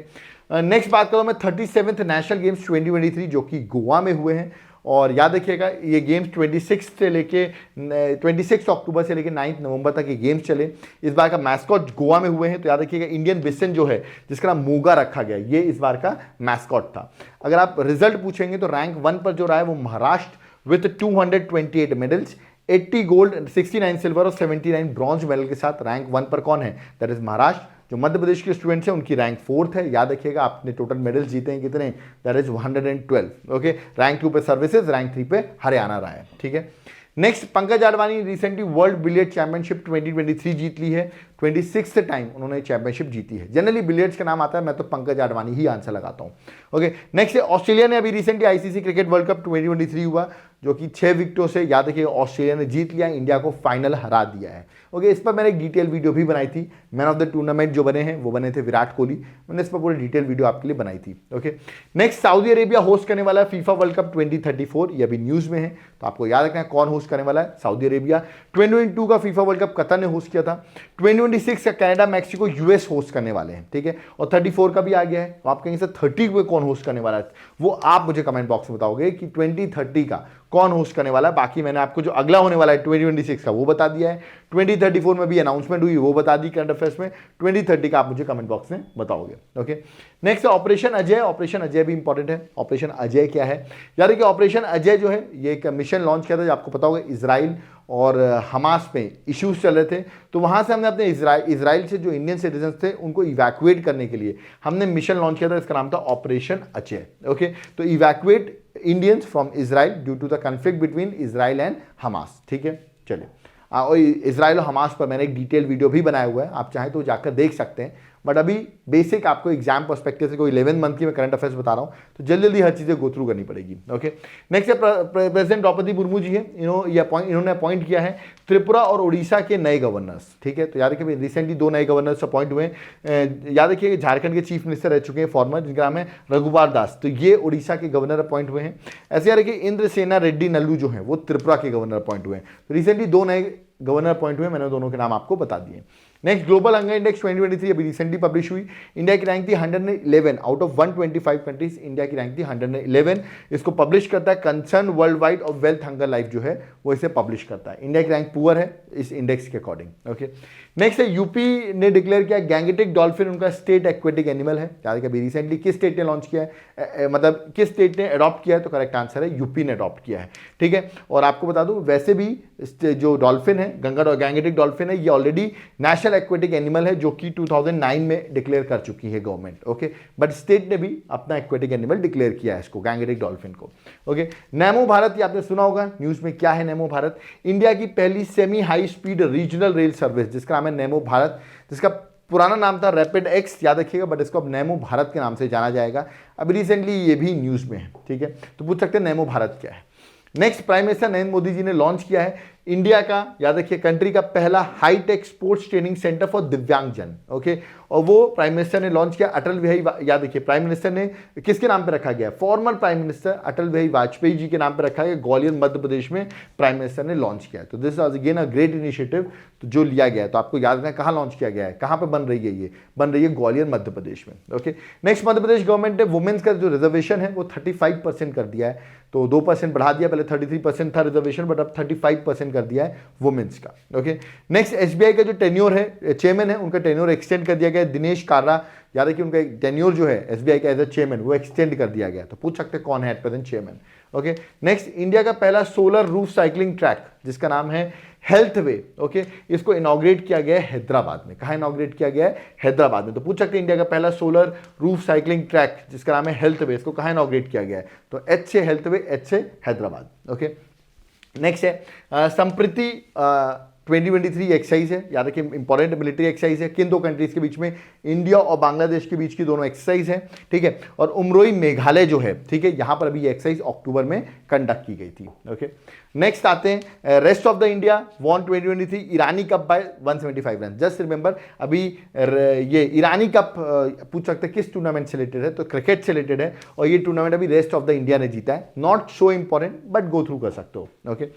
नेक्स्ट बात करूं मैं 37th नेशनल गेम्स 2023 जो कि गोवा में हुए हैं। और याद रखिएगा ये गेम्स 26 अक्टूबर से लेके 9 नवंबर तक ये गेम्स चले। इस बार का मैस्कॉट गोवा में हुए हैं, तो याद रखिएगा इंडियन बिसन जो है, जिसका नाम मूगा रखा गया, ये इस बार का मैस्कॉट था। अगर आप रिजल्ट पूछेंगे तो रैंक 1 पर जो रहा है वो Maharashtra with 228 medals, 80 gold, 69 silver और 79 ब्रॉन्ज मेडल के साथ रैंक 1 पर कौन है, दैट इज महाराष्ट्र। जो मध्य प्रदेश के स्टूडेंट्स हैं उनकी रैंक 4th है, याद रखिएगा आपने टोटल मेडल्स जीते हैं कितने, दैट इज 112। ओके, रैंक 2 पे सर्विसेज, रैंक 3 पे हरियाणा रहा है, ठीक है। Next, Pankaj Advani recently world billiard championship 2023 जीत ली है, 26th टाइम उन्होंने चैंपियनशिप जीती है। जनरली बिलियर्ड्स का नाम आता है, मैं तो पंकज आडवाणी ही आंसर लगाता हूं। ओके, नेक्स्ट है ऑस्ट्रेलिया ने अभी recently ICC cricket world cup 2023 हुआ, जो कि 6 विकेटों से, याद रखिए ऑस्ट्रेलिया ने जीत लिया, इंडिया को फाइनल हरा दिया है। ओके, इस पर मैंने एक डिटेल वीडियो भी बनाई थी। मैन ऑफ द टूर्नामेंट जो बने हैं वो बने थे विराट कोहली, मैंने इस पर पूरी डिटेल वीडियो आपके लिए बनाई थी। Okay, next, Saudi Arabia host करने वाला है फीफा वर्ल्ड कप 2034, ये अभी न्यूज में है, तो आपको याद रखना है कौन होस्ट करने वाला है, सऊदी अरेबिया। 2022 का फीफा वर्ल्ड कप कतर ने होस्ट किया था, 2026 का कनाडा, मैक्सिको, यूएस होस्ट करने वाले हैं, ठीक है। और 34 का भी आ गया है, तो आप कहेंगे सर 30 को कौन होस्ट करने वाला है, वो आप मुझे कमेंट बॉक्स में बताओगे कि 2030 का कौन होस्ट करने वाला है। बाकी मैंने आपको जो अगला होने वाला है 2026 का वो बता दिया है, 2034 में भी अनाउंसमेंट हुई वो बता दी करंट अफेयर्स में, 2030 का आप मुझे कमेंट बॉक्स में बताओगे। Okay, next operation Ajay. Operation Ajay भी इंपॉर्टेंट है। ऑपरेशन अजय क्या है, याद रखिए ऑपरेशन अजय जो है ये एक मिशन लॉन्च किया था, आपको पता होगा इसराइल और हमास पे इश्यूज चल रहे थे, तो वहां से हमने अपने इसराइल से जो इंडियन सिटीजन थे उनको इवैक्यूएट करने के लिए हमने मिशन लॉन्च किया था, इसका नाम था ऑपरेशन अजय। ओके, तो evacuate Indians from Israel due to the conflict between Israel and Hamas, ठीक है। चलिए, और इसराइल और हमास पर मैंने एक डिटेल वीडियो भी बनाया हुआ है, आप चाहें तो जाकर देख सकते हैं। बट अभी बेसिक आपको एग्जाम पर्सपेक्टिव से कोई 11 मंथ की मैं करंट अफेयर्स बता रहा हूं, तो जल्दी जल्दी हर चीजें गो थ्रू करनी पड़ेगी। ओके, नेक्स्ट है प्रेसिडेंट द्रौपदी मुर्मू जी है, इन्होंने अपॉइंट किया है त्रिपुरा और उड़ीसा के नए गवर्नर्स, ठीक है। तो याद रखिए रिसेंटली 2 नए गवर्नर्स अपॉइंट हुए हैं। याद रखिए झारखंड के चीफ मिनिस्टर रह चुके हैं फॉर्मर, जिनका नाम है रघुवर दास, तो ये उड़ीसा के गवर्नर अपॉइंट हुए हैं। ऐसे याद रखिए इंद्रसेना रेड्डी नल्लू जो है वो त्रिपुरा के गवर्नर अपॉइंट हुए हैं। तो रिसेंटली 2 नए गवर्नर अपॉइंट हुए, मैंने दोनों के नाम आपको बता दिए। नेक्स्ट, ग्लोबल हंगर इंडेक्स 2023 अभी रिसेंटली पब्लिश हुई। इंडिया की रैंक थी 111 आउट ऑफ 125 कंट्रीज, इंडिया की रैंक थी 111। इसको पब्लिश करता है concern world wide of wealth hunger life जो है वो इसे पब्लिश करता है। इंडिया की रैंक पुअर है इस इंडेक्स के अकॉर्डिंग। ओके, नेक्स्ट है यूपी ने डिक्लेयर किया गैंगेटिक डॉल्फिन उनका स्टेट एक्वेटिक एनिमल है। याद कभी रिसेंटली किस स्टेट ने लॉन्च किया है, मतलब किस स्टेट ने अडॉप्ट किया है, तो करेक्ट आंसर है यूपी ने अडॉप्ट किया है, ठीक है। और आपको बता दूं वैसे भी जो डॉल्फिन है, गैंगेटिक डॉल्फिन है, ये ऑलरेडी नेशनल एक्वेटिक एनिमल है जो कि 2009 में डिक्लेयर कर चुकी है गवर्नमेंट। ओके, बट स्टेट ने भी अपना एक्वेटिक एनिमल डिक्लेयर किया है इसको, गैंगेटिक डॉल्फिन को। ओके, नैमो भारत, ये आपने सुना होगा न्यूज में, क्या है नैमो भारत, इंडिया की पहली semi high speed regional rail service जिसका नाम है नैमो भारत, जिसका पुराना नाम था रैपिड एक्स, याद रखिएगा, बट इसको अब नैमो भारत के नाम से जाना जाएगा। अभी रिसेंटली ये भी न्यूज में है, ठीक है। तो पूछ सकते हैं नैमो भारत क्या है। Next, prime minister Narendra Modi ji ने लॉन्च किया है इंडिया का, याद रखिए कंट्री का पहला hi tech sports training center for Divyangjan. Okay, और वो प्राइम मिनिस्टर ने लॉन्च किया अटल बिहारी, याद रखिए प्राइम मिनिस्टर ने किसके नाम पे रखा गया, former prime minister Atal Bihari Vajpayee ji के नाम पे रखा गया, ग्वालियर मध्य प्रदेश में प्राइम मिनिस्टर ने लॉन्च किया। तो this was again a great initiative तो जो लिया गया है। तो आपको याद रखना कहाँ लॉन्च किया गया है, कहाँ पे बन रही है, ये बन रही है ग्वालियर मध्य प्रदेश में। Okay, next, Madhya Pradesh government ने वुमेन्स का जो रिजर्वेशन है वो 35% कर दिया है, तो 2% बढ़ा दिया, पहले 33% था रिजर्वेशन, बट अब 35% कर दिया है वुमेन्स का। ओके, नेक्स्ट, एसबीआई का जो टेन्योर है, चेयरमैन है, उनका टेन्योर एक्सटेंड कर दिया गया है, दिनेश कारा। याद है कि उनका टेन्योर जो है एसबीआई का एज अ चेयरमैन वो एक्सटेंड कर दिया गया, तो पूछ सकते हैं कौन है at present chairman. Okay, next, India का पहला सोलर रूफ साइकिलिंग ट्रैक जिसका नाम है हेल्थ वे, ओके, इसको इनॉग्रेट किया गया है हैदराबाद में। कहाँ इनॉग्रेट किया गया है? हैदराबाद में। तो पूछ सकते हैं इंडिया का पहला सोलर रूफ साइकिलिंग ट्रैक जिसका नाम है हेल्थ वे, इसको कहाँ इनॉग्रेट किया गया है? तो एच से हेल्थ वे, एच से हैदराबाद। ओके, नेक्स्ट है संप्रति 2023 एक्सरसाइज है, याद रखिए इंपॉर्टेंट मिलिट्री एक्सरसाइज है। किन दो कंट्रीज के बीच में? इंडिया और बांग्लादेश के बीच की दोनों एक्सरसाइज है, ठीक है। और उमरोई मेघालय जो है, ठीक है, यहां पर अभी ये एक्सरसाइज अक्टूबर में कंडक्ट की गई थी। ओके, नेक्स्ट आते हैं rest of the India won 2023 Irani cup by 175 run. Just remember, अभी ये ईरानी कप पूछ सकते हैं किस टूर्नामेंट से रिलेटेड है? तो क्रिकेट से रिलेटेड है, और ये टूर्नामेंट अभी रेस्ट ऑफ द इंडिया ने जीता है। Not so important but go through कर सकते हो। ओके,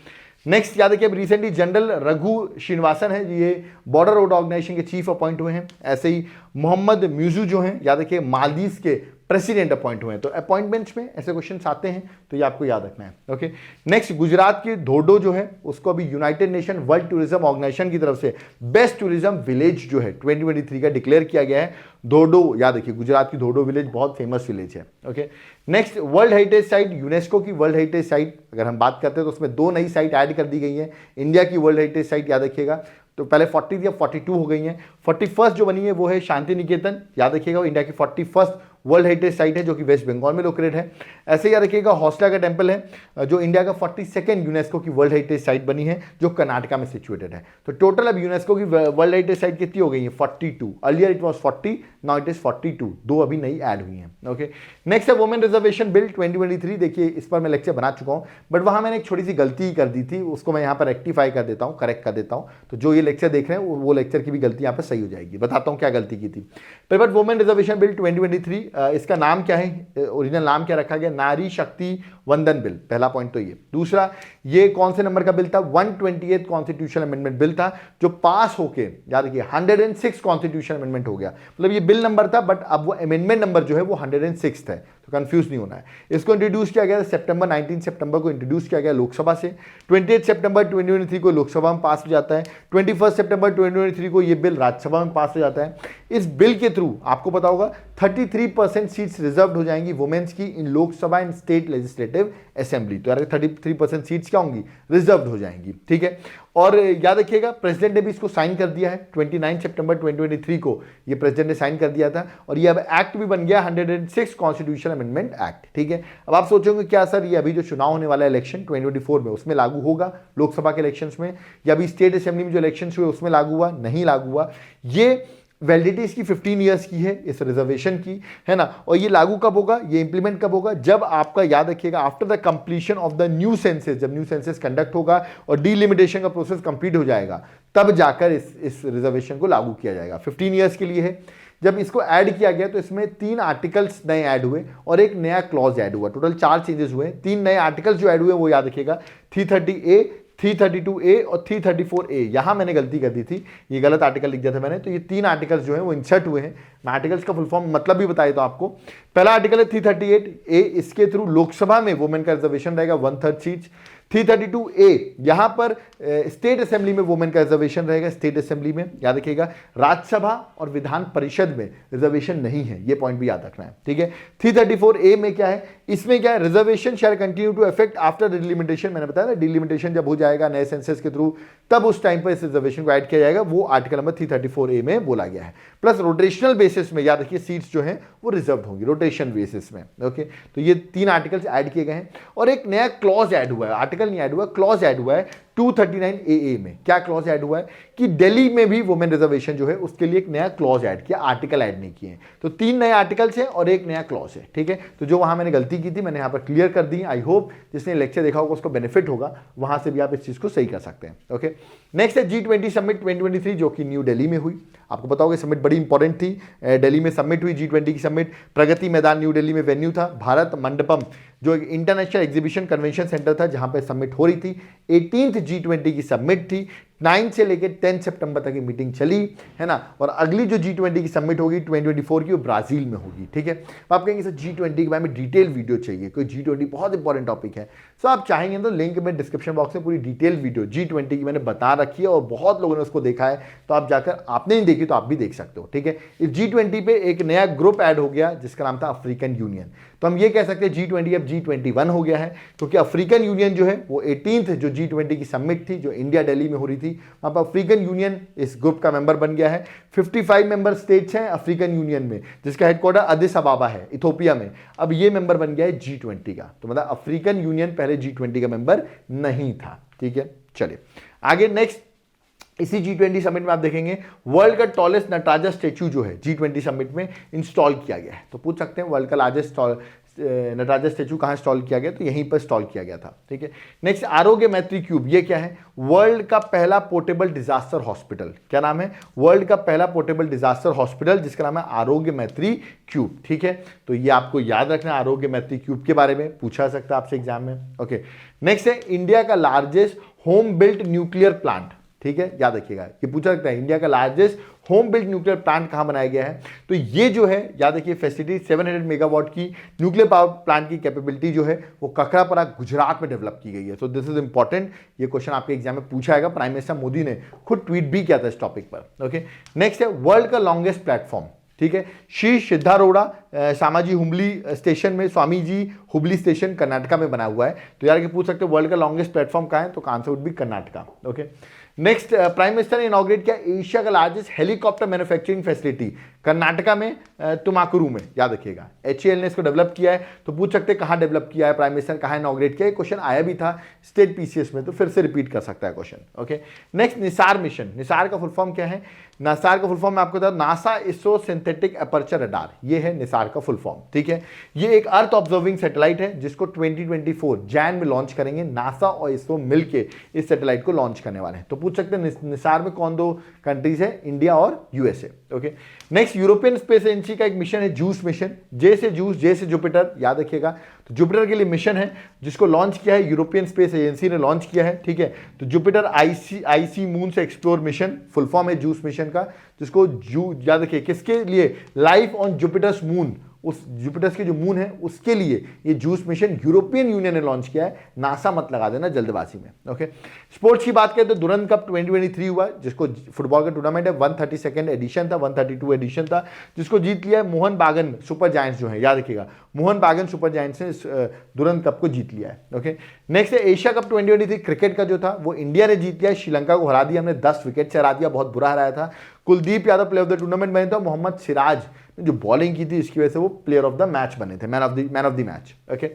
नेक्स्ट याद रखिए, रिसेंटली जनरल रघु श्रीनिवासन है, ये बॉर्डर रोड ऑर्गेनाइजेशन के चीफ अपॉइंट हुए हैं। ऐसे ही मोहम्मद म्यूजू जो हैं, याद रखिए मालदीव के प्रेसिडेंट अपॉइंट हुए हैं। तो अपॉइंटमेंट्स में ऐसे क्वेश्चंस आते हैं, तो ये आपको याद रखना है। ओके, नेक्स्ट गुजरात के धोडो जो है उसको अभी United Nation World Tourism Organisation की तरफ से बेस्ट टूरिज्म विलेज जो है 2023 का डिक्लेयर किया गया है। धोडो, याद रखिए गुजरात की धोडो विलेज बहुत फेमस विलेज है। Okay, next world heritage site, UNESCO की वर्ल्ड हेरिटेज साइट अगर हम बात करते हैं तो उसमें 2 नई साइट ऐड कर दी गई हैं। इंडिया की वर्ल्ड हेरिटेज साइट याद रखिएगा, तो पहले 40 थी, अब 42 हो गई हैं। 41st जो बनी है वो है शांति निकेतन, याद रखिएगा इंडिया की 41st वर्ल्ड हेरिटेज साइट है जो कि वेस्ट बंगाल में लोकेटेड है। ऐसे ही याद रखिएगा हौसला का टेम्पल है जो इंडिया का 42nd यूनेस्को की वर्ल्ड हेरिटेज साइट बनी है जो कर्नाटका में सिचुएटेड है। तो टोटल अब यूनेस्को की वर्ल्ड हेरिटेज साइट कितनी हो गई है? 42। Earlier it was 40, now it is 42। 2 अभी नई ऐड हुई हैं। ओके, नेक्स्ट है वुमेन रिजर्वेशन बिल 2023। देखिए इस पर मैं लेक्चर बना चुका हूं, बट वहां मैंने एक छोटी सी गलती कर दी थी, उसको मैं यहां पर रेक्टिफाई कर देता हूं, करेक्ट कर देता हूं। तो जो ये लेक्चर देख रहे हैं वो लेक्चर की भी गलती यहां पर सही हो जाएगी। बताता हूं क्या गलती की थी। पेपर वुमेन रिजर्वेशन बिल 2023, इसका नाम क्या है? ओरिजिनल नाम क्या रखा गया? नारी शक्ति वंदन बिल। पहला पॉइंट तो ये। दूसरा, ये कौन से नंबर का बिल था? 128th कॉन्स्टिट्यूशन अमेंडमेंट बिल था जो पास होके, याद रखिए 106 कॉन्स्टिट्यूशन अमेंडमेंट हो गया। मतलब ये बिल नंबर था बट अब वो अमेंडमेंट नंबर जो है वो 106 है, तो कंफ्यूज नहीं होना है। इसको इंट्रोड्यूस किया गया सितंबर 19 सितंबर को इंट्रोड्यूस किया गया लोकसभा से। 28 सितंबर 2023 को लोकसभा में पास हो जाता है। 21 सितंबर 2023 को ये बिल राज्यसभा में पास हो जाता है। इस बिल के थ्रू आपको पता होगा 33% सीट्स रिजर्व हो जाएंगी वुमेन्स की इन Lok Sabha and state legislative assembly. तो यार 33% सीट्स क्या होंगी? रिजर्व हो जाएंगी, ठीक है। और याद रखिएगा प्रेसिडेंट ने भी इसको साइन कर दिया है। 29 सितंबर 2023 को ये प्रेसिडेंट ने साइन कर दिया था और ये अब एक्ट भी बन गया 106 कॉन्स्टिट्यूशन अमेंडमेंट एक्ट, ठीक है। अब आप सोचोगे क्या सर ये अभी जो चुनाव होने वाला है इलेक्शन 2024 में उसमें लागू होगा लोकसभा के इलेक्शंस में, या अभी स्टेट असेंबली में जो इलेक्शंस हुए उसमें लागू हुआ? नहीं लागू हुआ। ये वैलिडिटी इसकी 15 ईयर्स की है इस रिजर्वेशन की, है ना। और ये लागू कब होगा, ये इंप्लीमेंट कब होगा? जब आपका, याद रखिएगा, after the completion of the new census, जब न्यू सेंसस कंडक्ट होगा और डीलिमिटेशन का प्रोसेस कंप्लीट हो जाएगा तब जाकर इस रिजर्वेशन को लागू किया जाएगा। 15 ईयर्स के लिए है। जब इसको ऐड किया गया तो इसमें 3 आर्टिकल्स नए ऐड हुए और एक नया क्लॉज ऐड हुआ। टोटल 4 चेंजेस हुए। 3 नए आर्टिकल्स जो ऐड हुए वो याद रखिएगा 330A, 332A और 334A। यहां मैंने गलती कर दी थी, ये गलत आर्टिकल लिख दिया था मैंने। तो ये 3 आर्टिकल्स जो हैं वो इंसर्ट हुए हैं। मैं आर्टिकल्स का फुल फॉर्म मतलब भी बता देता हूं आपको। पहला आर्टिकल है 338A, इसके थ्रू लोकसभा में वुमेन का रिजर्वेशन रहेगा 1/3 सीट्स। 332A यहां पर स्टेट असेंबली में वुमेन का रिजर्वेशन रहेगा, स्टेट असेंबली में, याद रखिएगा। राज्यसभा और विधान परिषद में रिजर्वेशन नहीं है, ये पॉइंट भी याद रखना है, ठीक है। 334A में क्या है? इसमें क्या है? Reservation shall continue to effect after delimitation. मैंने बताया ना, डिलिमिटेशन जब हो जाएगा नए सेंसस के थ्रू तब उस टाइम पर इस रिजर्वेशन को ऐड किया जाएगा, वो आर्टिकल नंबर 334A में बोला गया है। प्लस रोटेशनल बेसिस में, याद रखिए, सीट्स जो हैं वो रिजर्व होंगी रोटेशन बेसिस में, ओके। तो ये 3 आर्टिकल्स ऐड किए गए हैं और एक नया क्लॉज ऐड हुआ है, आर्टिकल नहीं ऐड हुआ, क्लॉज ऐड हुआ है 239AA में। क्या क्लॉज ऐड हुआ है कि दिल्ली में भी वुमेन रिजर्वेशन जो है उसके लिए एक नया क्लॉज ऐड किया, आर्टिकल ऐड नहीं किए। तो 3 नए आर्टिकल्स हैं और एक नया क्लॉज है, ठीक है। तो जो वहां मैंने गलती की थी मैंने यहां पर क्लियर कर दी। आई होप जिसने लेक्चर देखा होगा उसको बेनिफिट होगा, वहां से भी आप इस चीज को सही कर सकते हैं, ओके। नेक्स्ट है G20 समिट 2023 जो कि न्यू दिल्ली में हुई। आपको पता होगा समिट बड़ी इंपॉर्टेंट थी। दिल्ली में समिट हुई G20 की समिट। प्रगति मैदान न्यू दिल्ली में वेन्यू था। भारत मंडपम जो एक इंटरनेशनल एग्जीबिशन कन्वेंशन सेंटर था जहां पे समिट हो रही थी। 18th G20 की समिट थी। 9 से लेकर 10 सितंबर तक की मीटिंग चली है ना। और अगली जो G20 की समिट होगी 2024 की, वो ब्राजील में होगी, ठीक है। तो आप कहेंगे सर G20 के बारे में डिटेल वीडियो चाहिए, कोई G20 बहुत इंपॉर्टेंट टॉपिक है, सो आप चाहेंगे तो लिंक में डिस्क्रिप्शन बॉक्स में पूरी डिटेल वीडियो G20 की मैंने बता रखी है और बहुत लोगों ने उसको देखा है, तो आप जाकर, आपने नहीं देखी तो आप भी देख सकते हो, ठीक है। इस G20 पे एक नया ग्रुप ऐड हो गया जिसका नाम था अफ्रीकन यूनियन। तो हम ये कह सकते हैं G20 अब G21 हो गया है, क्योंकि अफ्रीकन यूनियन जो है वो 18th जो G20 की समिट थी जो इंडिया दिल्ली में हो रही थी, वहां पर अफ्रीकन यूनियन इस ग्रुप का मेंबर बन गया है। 55 मेंबर स्टेट्स हैं अफ्रीकन यूनियन में, जिसका हेडक्वार्टर अदिस अबाबा है इथोपिया में। अब ये मेंबर बन गया है G20 का, तो मतलब अफ्रीकन यूनियन पहले G20 का मेंबर नहीं था, ठीक है। चलिए आगे नेक्स्ट, इसी G20 समिट में आप देखेंगे वर्ल्ड का टॉलेस्ट नटराजा स्टैचू जो है G20 समिट में इंस्टॉल किया गया है। तो पूछ सकते हैं वर्ल्ड का लार्जेस्ट नटराजा स्टैचू कहाँ इंस्टॉल किया गया, तो यहीं पर इंस्टॉल किया गया था, ठीक है। नेक्स्ट, आरोग्य मैत्री क्यूब, ये क्या है? वर्ल्ड का पहला पोर्टेबल डिजास्टर हॉस्पिटल। क्या नाम है? वर्ल्ड का पहला पोर्टेबल डिजास्टर हॉस्पिटल, जिसका नाम है आरोग्य मैत्री क्यूब, ठीक है। तो ये आपको याद रखना, आरोग्य मैत्री क्यूब के बारे में पूछा सकता है आपसे एग्जाम में, ओके। नेक्स्ट है इंडिया का largest home built nuclear plant, ठीक है, याद रखिएगा, ये पूछा सकता है इंडिया का largest home built nuclear plant कहां बनाया गया है। तो ये जो है याद रखिए फैसिलिटी 700 मेगावाट की न्यूक्लियर पावर प्लांट की कैपेबिलिटी जो है वो ककरापरा गुजरात में डेवलप की गई है। सो दिस इज इंपॉर्टेंट, ये क्वेश्चन आपके एग्जाम में पूछा जाएगा। प्राइम मिनिस्टर मोदी ने खुद ट्वीट भी किया था इस टॉपिक पर, ओके। नेक्स्ट है वर्ल्ड का लॉन्गेस्ट प्लेटफॉर्म, ठीक है, श्री सिद्धारोड़ा सामाजी हुबली स्टेशन में, स्वामी जी हुबली स्टेशन कर्नाटका में बना हुआ है। तो यार कि पूछ सकते हो वर्ल्ड का लॉन्गेस्ट प्लेटफॉर्म कहाँ है, तो answer would B Karnataka, okay. Next, prime minister ने इनॉग्रेट किया एशिया का largest helicopter manufacturing facility Karnataka में, तुमाकुरू में, याद रखिएगा। HAL ने इसको डेवलप किया है। तो पूछ सकते हैं कहाँ डेवलप किया है, प्राइम मिनिस्टर कहाँ इनॉग्रेट किया है, क्वेश्चन आया भी था स्टेट PCS में, तो फिर से रिपीट कर सकता है question, okay. Next, Nisar mission, Nisar का फुल फॉर्म क्या है? निसार का फुल फॉर्म मैं आपको बता, NASA ISRO synthetic aperture radar, ये है निसार का फुल फॉर्म, ठीक है। ये एक अर्थ ऑब्जर्विंग सैटेलाइट है जिसको 2024 जैन में लॉन्च करेंगे, नासा और इसरो मिलके इस सैटेलाइट को लॉन्च करने वाले हैं। तो पूछ सकते हैं निसार में कौन दो कंट्रीज है, इंडिया और USA, okay. Next, European space agency का एक मिशन है जूस मिशन, जे से जूस, जे से जुपिटर, याद रखिएगा। तो जुपिटर के लिए मिशन है जिसको लॉन्च किया है यूरोपियन स्पेस एजेंसी ने लॉन्च किया है, ठीक है। तो जुपिटर आईसी मून से एक्सप्लोर मिशन, फुल फॉर्म है जूस मिशन का, जिसको याद रखिए किसके लिए, लाइफ ऑन जुपिटर्स मून, उस जुपिटर्स के जो मून है उसके लिए ये जूस मिशन यूरोपियन यूनियन ने लॉन्च किया है, नासा मत लगा देना जल्दबाजी में, ओके। स्पोर्ट्स की बात करें तो दुरंत कप 2023 हुआ, जिसको फुटबॉल का टूर्नामेंट है, 132nd एडिशन था, 132 एडिशन था, जिसको जीत लिया है मोहन बागन सुपर जायंट्स जो है, याद रखिएगा मोहन बागन सुपर जायंट्स ने इस दुरंत कप को जीत लिया है, ओके। नेक्स्ट है एशिया कप 2023 क्रिकेट का जो था वो इंडिया ने जीत लिया, श्रीलंका को हरा दिया हमने, 10 विकेट से हरा दिया, बहुत बुरा हराया था। Kuldeep Yadav player of the tournament बने थे, मोहम्मद सिराज ने जो बॉलिंग की थी इसकी वजह से वो प्लेयर ऑफ द मैच बने थे, man of the match, okay.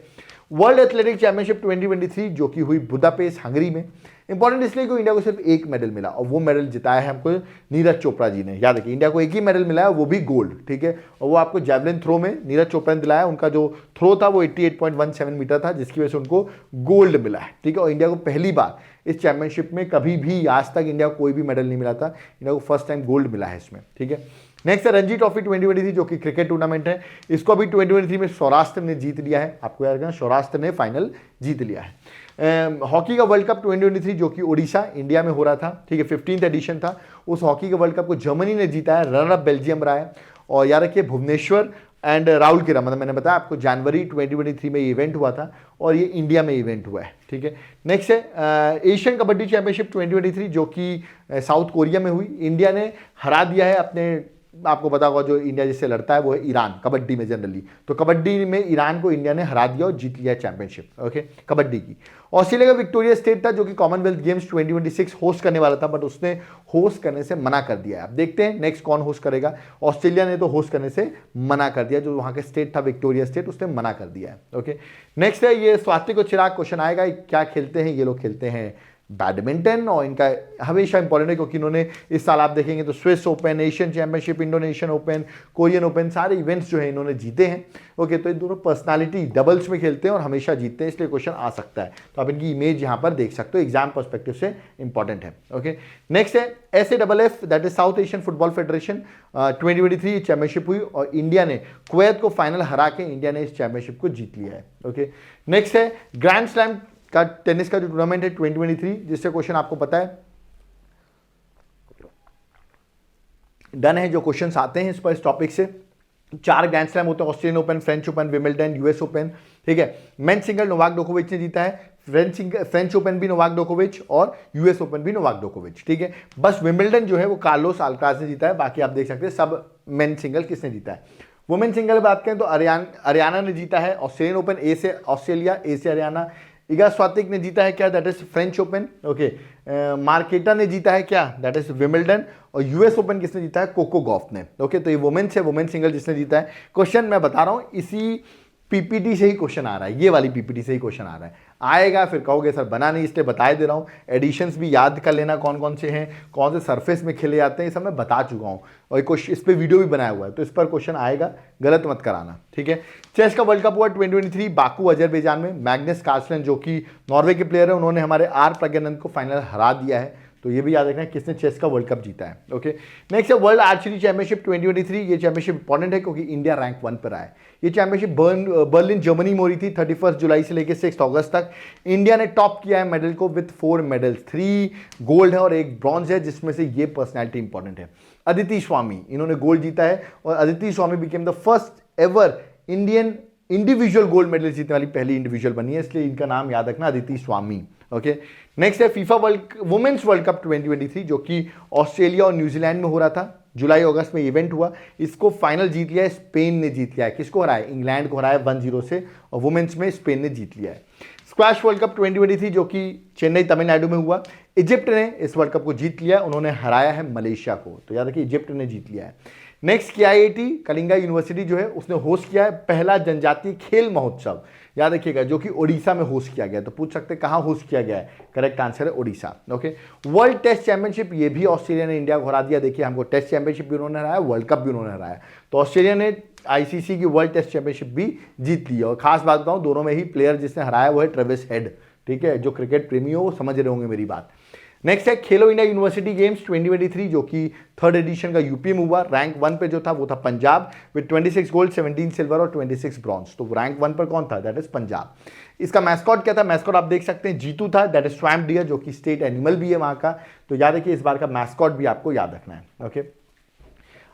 World athletic championship 2023 जो कि हुई बुदापेस्ट हंगरी में, इंपॉर्टेंट इसलिए कि इंडिया को सिर्फ एक मेडल मिला और वो मेडल जिताया है हमको नीरज चोपड़ा जी ने, याद रखिए इंडिया को एक ही मेडल मिला है वो भी गोल्ड, ठीक है। और वो आपको जैवलिन थ्रो में नीरज चोपड़ा ने दिलाया, उनका जो थ्रो था वो 88.17 मीटर था, जिसकी वजह से उनको गोल्ड मिला है, ठीक है। और इंडिया को पहली बार इस चैंपियनशिप में कभी भी आज तक इंडिया को कोई भी मेडल नहीं मिला था, इंडिया को फर्स्ट टाइम गोल्ड मिला है इसमें, ठीक है। नेक्स्ट है रणजी ट्रॉफी 2023 जो कि क्रिकेट टूर्नामेंट है, इसको अभी 2023 में सौराष्ट्र ने जीत लिया है, आपको याद रखना सौराष्ट्र ने फाइनल जीत लिया है। हॉकी का वर्ल्ड कप 2023 जो कि ओडिशा इंडिया में हो रहा था, ठीक है, 15th एडिशन था, उस हॉकी के वर्ल्ड कप को जर्मनी ने जीता है, रनर अप बेल्जियम रहा है। और याद रखिए भुवनेश्वर एंड राहुल केरा, मतलब मैंने बताया आपको जनवरी 2023 में इवेंट हुआ था और ये इंडिया में इवेंट हुआ है, ठीक है। नेक्स्ट है एशियन कबड्डी चैंपियनशिप 2023 जो कि साउथ कोरिया में हुई, इंडिया ने हरा दिया है अपने, आपको पता होगा जो इंडिया जिससे लड़ता है वो है ईरान कबड्डी में जनरली, तो कबड्डी में ईरान को इंडिया ने हरा दिया और जीत लिया चैंपियनशिप, ओके, कबड्डी की। ऑस्ट्रेलिया का विक्टोरिया स्टेट था जो कि कॉमनवेल्थ गेम्स 2026 होस्ट करने वाला था, बट उसने होस्ट करने से मना कर दिया है। अब देखते हैं नेक्स्ट कौन होस्ट करेगा, ऑस्ट्रेलिया ने तो होस्ट करने से मना कर दिया, जो वहां के स्टेट था विक्टोरिया स्टेट उसने मना कर दिया है, ओके। नेक्स्ट है ये स्वातिक और चिराग क्वेश्चन आएगा, क्या खेलते हैं ये लोग, खेलते हैं बैडमिंटन, और इनका हमेशा इंपॉर्टेंट है क्योंकि इन्होंने इस साल आप देखेंगे तो Swiss open, Asian championship, Indonesian open, Korean open, सारे इवेंट्स जो है इन्होंने जीते हैं, ओके। तो ये दोनों पर्सनालिटी डबल्स में खेलते हैं और हमेशा जीतते हैं, इसलिए क्वेश्चन आ सकता है, तो आप इनकी इमेज यहाँ पर देख सकते हो, एग्जाम पर्सपेक्टिव से इंपॉर्टेंट है, ओके। नेक्स्ट है SAFF that is south Asian football federation 2023 championship हुई और इंडिया ने कुवैत को फाइनल हरा के इंडिया ने इस चैंपियनशिप को जीत लिया है, ओके। नेक्स्ट है ग्रैंड स्लैम का टेनिस का जो टूर्नामेंट है 2023, जिससे क्वेश्चन आपको पता है डन है जो क्वेश्चंस आते हैं इस पर, इस टॉपिक से। 4 ग्रैंड स्लैम होते हैं, Australian open, French open, विमिल्टन, US open, ठीक है। मेन सिंगल नोवाक जोकोविच ने जीता है, फ्रेंच ओपन भी नोवाक जोकोविच और यूएस ओपन भी नोवाक जोकोविच, ठीक है। बस विमिल्टन जो है वो कार्लोस अल्काराज ने जीता है, बाकी आप देख सकते हैं सब मेन सिंगल किसने जीता है। वुमेन सिंगल बात करें तो हरियाणा ने जीता है ऑस्ट्रेलियन ओपन, ए से ऑस्ट्रेलिया, ए से हरियाणा। इगा स्वातिक ने जीता है क्या, that is French open, okay. Marketa ने जीता है क्या, दैट इज विमिल्टन। और यूएस ओपन किसने जीता है, कोको गॉफ ने, ओके। तो ये वुमेन्स है, वुमेन सिंगल जिसने जीता है। क्वेश्चन मैं बता रहा हूं इसी पीपीटी से ही क्वेश्चन आ रहा है, ये वाली पीपीटी से ही क्वेश्चन आ रहा है। आएगा फिर कहोगे सर बना नहीं, इसलिए बता दे रहा हूँ। एडिशंस भी याद कर लेना कौन कौन से हैं, कौन से सरफेस में खेले जाते हैं, ये सब मैं बता चुका हूँ और इस पर वीडियो भी बनाया हुआ है, तो इस पर क्वेश्चन आएगा, गलत मत कराना, ठीक है। चेस का वर्ल्ड कप हुआ 2023 बाकू अजरबैजान में। मैग्नस कार्लसन जो कि नॉर्वे के प्लेयर है, उन्होंने हमारे आर प्रज्ञानंद को फाइनल हरा दिया है, तो ये भी याद रखना है किसने चेस का वर्ल्ड कप जीता है, ओके। नेक्स्ट है वर्ल्ड आर्चरी चैंपियनशिप 2023। ये चैंपियनशिप इंपॉर्टेंट है क्योंकि इंडिया रैंक 1 पर आया। ये चैंपियनशिप बर्लिन जर्मनी में हो रही थी 31 जुलाई से लेकर 6 अगस्त तक। इंडिया ने टॉप किया है मेडल को विद 4 मेडल्स, 3 गोल्ड है और 1 ब्रॉन्ज है, जिसमें से ये पर्सनैलिटी इंपॉर्टेंट है। अदिति स्वामी, इन्होंने गोल्ड जीता है और Aditi Swami became the first ever Indian individual gold medal जीतने वाली पहली इंडिविजुअल बनी है, इसलिए इनका नाम याद रखना, अदिति स्वामी, ओके। नेक्स्ट है फीफा वुमेन्स वर्ल्ड कप 2023 जो कि ऑस्ट्रेलिया और न्यूजीलैंड में हो रहा था, जुलाई अगस्त में इवेंट हुआ। इसको फाइनल जीत लिया है, स्पेन ने जीत लिया है। किसको हराया, इंग्लैंड को हराया 1-0 से, और वुमेन्स में स्पेन ने जीत लिया है। स्क्वैश वर्ल्ड कप 2023 जो कि चेन्नई तमिलनाडु में हुआ, इजिप्ट ने इस वर्ल्ड कप को जीत लिया, उन्होंने हराया है मलेशिया को, तो याद रखिए इजिप्ट ने जीत लिया है। नेक्स्ट KIIT कलिंगा यूनिवर्सिटी जो है उसने होस्ट किया है पहला जनजातीय खेल महोत्सव, याद रखिएगा, जो कि ओडिशा में होस्ट किया गया। तो पूछ सकते हैं कहां होस्ट किया गया है, करेक्ट आंसर है Odisha, okay. World test championship, ये भी ऑस्ट्रेलिया ने इंडिया को हरा दिया। देखिए हमको टेस्ट चैंपियनशिप भी उन्होंने हराया, वर्ल्ड कप भी उन्होंने हराया, तो ऑस्ट्रेलिया ने ICC की वर्ल्ड टेस्ट चैंपियनशिप भी जीत ली। और खास बात बताऊं, दोनों में ही प्लेयर जिसने हराया वो है ट्रेविस हेड, ठीक है। जो क्रिकेट प्रेमी हो वो समझ रहे होंगे मेरी बात। नेक्स्ट है खेलो इंडिया यूनिवर्सिटी गेम्स 2023 जो कि 3rd एडिशन का यूपी में हुआ। रैंक 1 पे जो था वो था पंजाब विद 26 गोल्ड, 17 सिल्वर और 26 ब्रॉन्ज। तो रैंक 1 पर कौन था, दैट इज पंजाब। इसका मैस्कॉट क्या था, मैस्कॉट आप देख सकते हैं जीतू था, दैट इज स्वैम्प डियर जो कि स्टेट एनिमल भी है वहां का। तो याद रखिए इस बार का मैस्कॉट भी आपको याद रखना है, ओके।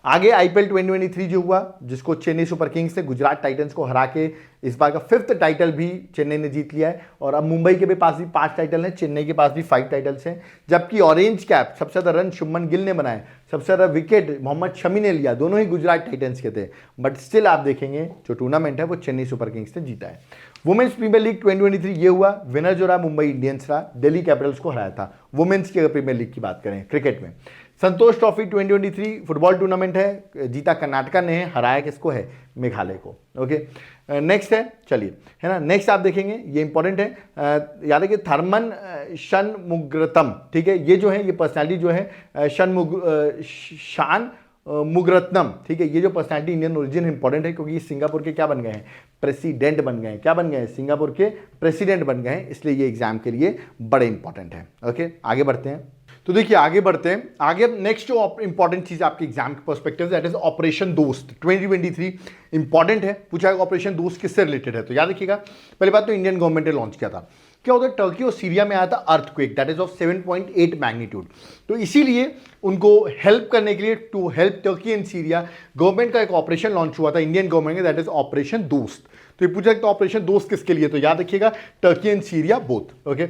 आगे IPL 2023 जो हुआ, जिसको चेन्नई सुपर किंग्स ने गुजरात टाइटंस को हरा के इस बार का 5th टाइटल भी चेन्नई ने जीत लिया है। और अब मुंबई के भी पास भी 5 टाइटल हैं, चेन्नई के पास भी 5 टाइटल्स हैं। जबकि ऑरेंज कैप सबसे ज्यादा रन शुभमन गिल ने बनाए, सबसे ज्यादा विकेट मोहम्मद शमी ने लिया, दोनों ही गुजरात टाइटंस के थे। बट स्टिल आप देखेंगे जो टूर्नामेंट है वो चेन्नई सुपर किंग्स ने जीता है। वुमेन्स प्रीमियर लीग 2023 ये हुआ, विनर जो रहा मुंबई इंडियंस रहा, दिल्ली कैपिटल्स को हराया था। वुमेन्स की अगर प्रीमियर लीग की बात करें क्रिकेट में, संतोष ट्रॉफी 2023 फुटबॉल टूर्नामेंट है, जीता कर्नाटका ने है, हराया किसको है, मेघालय को, ओके। नेक्स्ट है, चलिए, है ना। नेक्स्ट आप देखेंगे ये इंपॉर्टेंट है, याद है कि थर्मन षणमुगरत्नम, ठीक है। ये जो है ये पर्सनालिटी जो है शान मुगरत्नम, ठीक है। ये जो पर्सनालिटी इंडियन ओरिजिन इंपॉर्टेंट है क्योंकि ये सिंगापुर के क्या बन गए हैं, प्रेसिडेंट बन गए हैं। क्या बन गए हैं, सिंगापुर के प्रेसिडेंट बन गए हैं, इसलिए ये एग्जाम के लिए बड़े इंपॉर्टेंट है, ओके। आगे बढ़ते हैं, तो देखिए आगे बढ़ते हैं। आगे नेक्स्ट जो इंपॉर्टेंट चीज आपके एग्जाम के पर्सपेक्टिव दैट इज ऑपरेशन दोस्त 2023 इंपॉर्टेंट है। पूछा है ऑपरेशन दोस्त किससे रिलेटेड है, तो याद रखिएगा पहली बात तो इंडियन गवर्नमेंट ने लॉन्च किया था। क्या होता है, टर्की और सीरिया में आया था earthquake that is of 7.8 magnitude, तो इसीलिए उनको हेल्प करने के लिए, to help Turkey and Syria, government का एक ऑपरेशन लॉन्च हुआ था इंडियन गवर्नमेंट का, दैट इज ऑपरेशन दोस्त। तो ये पूछा तो ऑपरेशन दोस्त किसके लिए, तो याद रखिएगा Turkey and Syria both, okay.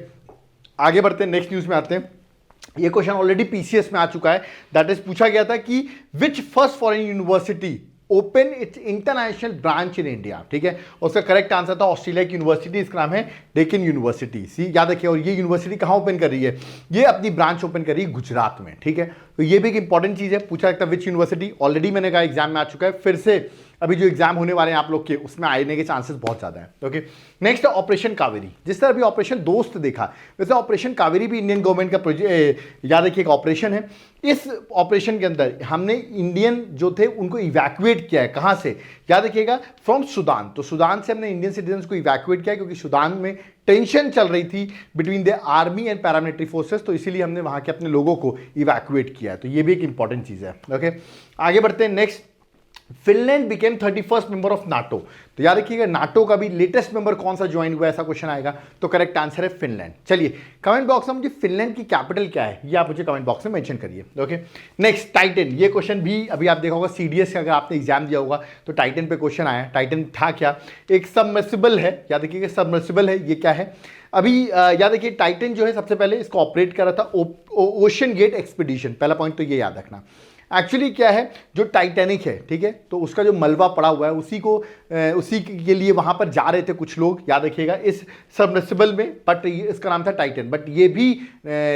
आगे बढ़ते हैं, नेक्स्ट न्यूज में आते हैं। ये क्वेश्चन ऑलरेडी PCS में आ चुका है, दैट इज पूछा गया था कि which first foreign university open its international branch in India, ठीक है। उसका करेक्ट आंसर था ऑस्ट्रेलिया की यूनिवर्सिटी, इसका नाम है डेक्कन यूनिवर्सिटी, सी याद रखिए। और ये यूनिवर्सिटी कहां ओपन कर रही है, ये अपनी ब्रांच ओपन कर रही है गुजरात में, ठीक है। तो ये भी एक इंपॉर्टेंट चीज है, पूछा जाता है विच यूनिवर्सिटी, ऑलरेडी मैंने कहा एग्जाम में आ चुका है, फिर से अभी जो एग्जाम होने वाले हैं आप लोग के उसमें आने के चांसेस बहुत ज्यादा है, ओके। नेक्स्ट ऑपरेशन कावेरी, जिस तरह अभी ऑपरेशन दोस्त देखा वैसे ऑपरेशन कावेरी भी इंडियन गवर्नमेंट का प्रोजेक्ट, याद रखिए एक ऑपरेशन है। इस ऑपरेशन के अंदर हमने इंडियन जो थे उनको इवैक्यूएट किया है, कहां से, याद रखिएगा फ्रॉम सुदान। तो सुदान से हमने इंडियन सिटीजन्स को इवैक्यूएट किया क्योंकि सुदान में टेंशन चल रही थी between the army and paramilitary forces, तो इसीलिए हमने वहां के अपने लोगों को इवैक्यूएट किया है। तो ये भी एक इंपॉर्टेंट चीज है, ओके। आगे बढ़ते हैं next. Finland became 31st member of NATO. तो याद रखिएगा नाटो का भी लेटेस्ट मेंबर कौन सा ज्वाइन हुआ, ऐसा क्वेश्चन आएगा, तो करेक्ट आंसर है फिनलैंड। चलिए कमेंट बॉक्स में मुझे फिनलैंड की कैपिटल क्या है ये आप मुझे कमेंट बॉक्स में मेंशन करिए। ओके नेक्स्ट टाइटन, ये क्वेश्चन भी अभी आप देखा होगा सीडीएस का, अगर आपने एग्जाम दिया होगा तो टाइटन पे क्वेश्चन आया। टाइटन था क्या, एक सबमर्सिबल है, याद रखिएगा सबमर्सिबल है। ये क्या है, अभी याद रखिए टाइटन जो है सबसे पहले इसको ऑपरेट कर रहा था ओशन गेट एक्सपीडिशन, पहला पॉइंट तो ये याद रखना। एक्चुअली क्या है, जो टाइटैनिक है, ठीक है, तो उसका जो मलबा पड़ा हुआ है उसी के लिए वहां पर जा रहे थे कुछ लोग, याद रखिएगा इस सबमर्सिबल में, बट इसका नाम था टाइटन। बट ये भी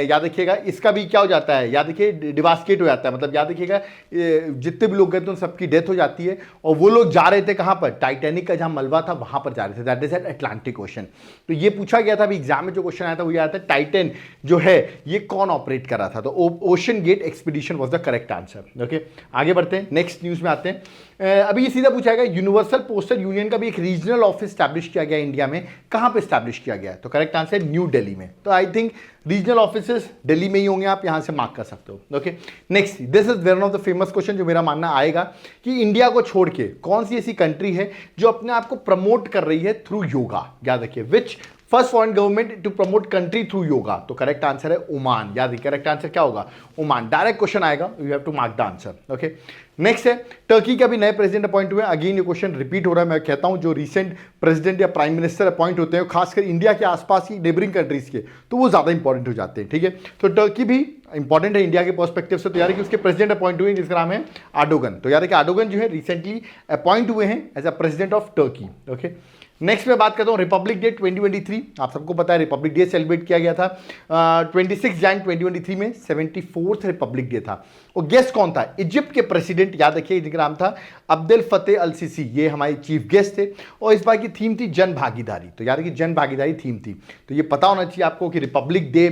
याद रखिएगा इसका भी क्या हो जाता है, याद रखिए डिवास्केट हो जाता है, मतलब याद रखिएगा जितने भी लोग गए थे उन सबकी डेथ हो जाती है। और वो लोग जा रहे थे कहां पर, टाइटैनिक का जहां मलबा था वहां पर जा रहे थे, that is at Atlantic Ocean. तो ये पूछा गया था अभी एग्जाम में, जो क्वेश्चन आया था वो आया था टाइटन जो है ये कौन ऑपरेट कर रहा था, तो OceanGate expedition was the correct answer. Okay आगे बढ़ते हैं, नेक्स्ट न्यूज में आते हैं। अभी ये सीधा पूछा गया यूनिवर्सल पोस्टल यूनियन का भी एक रीजनल ऑफिस स्टैब्लिश किया गया इंडिया में, कहां पे स्टैब्लिश किया गया है, तो करेक्ट आंसर न्यू दिल्ली में। तो I think regional offices Delhi में ही होंगे, आप यहां से मार्क कर सकते हो। Okay next, this is one of the famous question जो मेरा मानना आएगा कि इंडिया को छोड़ के कौन सी ऐसी कंट्री है जो अपने आप को प्रमोट कर रही है थ्रू योगा, याद रखिए which first foreign government to promote country through yoga, तो करेक्ट आंसर है ओमान। याद रखिए करेक्ट आंसर क्या होगा, ओमान। डायरेक्ट क्वेश्चन आएगा, you have to mark the answer. Okay next है टर्की का भी नए प्रेसिडेंट अपॉइंट हुए। अगेन ये क्वेश्चन रिपीट हो रहा है, मैं कहता हूं जो रिसेंट प्रेसिडेंट या प्राइम मिनिस्टर अपॉइंट होते हैं खासकर इंडिया के आसपास ही नेबरिंग कंट्रीज के, तो वो ज्यादा इंपॉर्टेंट हो जाते हैं। ठीक है, तो टर्की भी इंपॉर्टेंट है इंडिया के पर्सपेक्टिव से। तो यार कि उसके प्रेसिडेंट अपॉइंट हुए जिसका नाम है आर्डोगन। तो यार कि आर्डोगन जो है रिसेंटली अपॉइंट हुए हैं as a president of Turkey. Okay next मैं बात करता हूँ रिपब्लिक डे 2023। आप सबको पता है रिपब्लिक डे सेलिब्रेट किया गया था 26 जैन 2023 में, 74th रिपब्लिक डे था। और गेस्ट कौन था, इजिप्ट के प्रेसिडेंट, याद रखिए जिनका नाम था अब्देल फतेह अल सीसी, ये हमारे चीफ गेस्ट थे। और इस बार की थीम थी जन भागीदारी, तो याद रखिए जन भागीदारी थीम थी। तो ये पता होना चाहिए आपको कि रिपब्लिक डे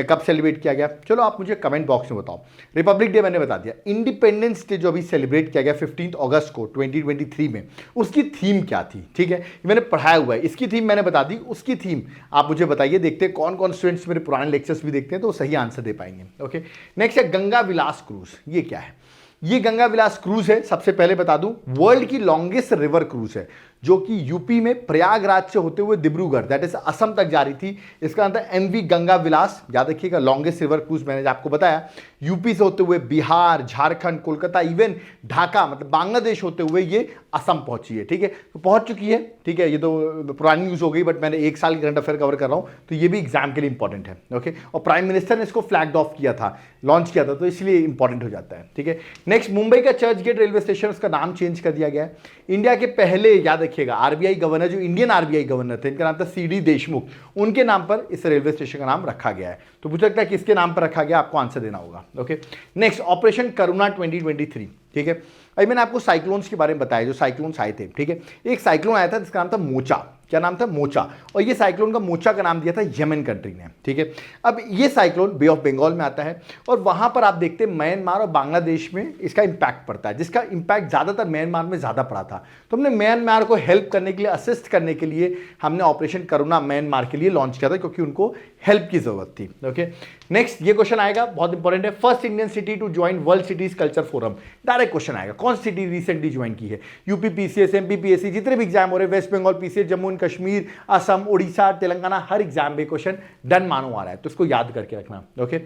कब सेलिब्रेट किया गया। चलो आप मुझे कमेंट बॉक्स में बताओ। रिपब्लिक डे मैंने बता दिया। इंडिपेंडेंस डे जो अभी सेलिब्रेट किया गया 15 अगस्त को 2023 में, उसकी थीम क्या थी, ठीक है, मैंने पढ़ाया हुआ है। इसकी थीम मैंने बता दी, उसकी थीम आप मुझे बताइए। देखते हैं कौन कौन स्टूडेंट्स मेरे पुराने लेक्चर्स भी देखते हैं तो सही आंसर दे पाएंगे। ओके नेक्स्ट है गंगा विलास क्रूज। ये क्या है, ये गंगा विलास क्रूज है, सबसे पहले बता दूं वर्ल्ड की लॉन्गेस्ट रिवर क्रूज है, जो कि यूपी में प्रयागराज से होते हुए डिब्रूगढ़ दैट इज असम तक जा रही थी। इसका नाम था एमवी गंगा विलास। याद रखिएगा लॉन्गेस्ट रिवर क्रूज मैंने आपको बताया, यूपी से होते हुए बिहार, झारखंड, कोलकाता, इवन ढाका मतलब बांग्लादेश होते हुए ये असम पहुंची है। ठीक है, तो पहुंच चुकी है। ठीक है, ये तो पुरानी न्यूज हो गई, बट मैंने एक साल करंट अफेयर कवर कर रहा हूं, तो ये भी एग्जाम के लिए इंपॉर्टेंट है। ओके, और प्राइम मिनिस्टर ने इसको फ्लैग ऑफ किया था, लॉन्च किया था, तो इसलिए इंपॉर्टेंट हो जाता है। ठीक है, नेक्स्ट मुंबई का चर्च गेट रेलवे स्टेशन, उसका नाम चेंज कर दिया गया है। इंडिया के पहले, याद रखिएगा, आरबीआई गवर्नर, जो इंडियन आरबीआई गवर्नर थे, इनका नाम था सीडी देशमुख, उनके नाम पर इस रेलवे स्टेशन का नाम रखा गया है। तो पूछ सकता है किसके नाम पर रखा गया, आपको आंसर देना होगा। ओके नेक्स्ट ऑपरेशन करुणा 2023। ठीक है, अभी मैंने आपको साइक्लोन्स के बारे में बताया, जो साइक्लोन्स आए थे। ठीक है, एक साइक्लोन आया था जिसका नाम था मोचा। क्या नाम था, मोचा। और ये साइक्लोन का मोचा का नाम दिया था यमन कंट्री ने। ठीक है, अब ये साइक्लोन बे ऑफ बंगाल में आता है और वहां पर आप देखते हैं म्यांमार और बांग्लादेश में इसका इंपैक्ट पड़ता है, जिसका इंपैक्ट ज्यादातर म्यांमार में ज्यादा पड़ा था। तो हमने म्यांमार को हेल्प करने के लिए, असिस्ट करने के लिए हमने ऑपरेशन करुणा म्यांमार के लिए लॉन्च किया था, क्योंकि उनको हेल्प की जरूरत थी। ओके नेक्स्ट ये क्वेश्चन आएगा, बहुत इंपॉर्टेंट है। First Indian city to join world cities culture forum, direct question आएगा। कौन सी सिटी रिसेंटली ज्वाइन की है, यूपी पीसीएस, एमपी पीएससी, जितने भी एग्जाम हो रहे, वेस्ट बंगाल पीसीएस, जम्मू एंड कश्मीर, असम, उड़ीसा, तेलंगाना, हर एग्जाम में क्वेश्चन डन मानो आ रहा है, तो इसको याद करके रखना। ओके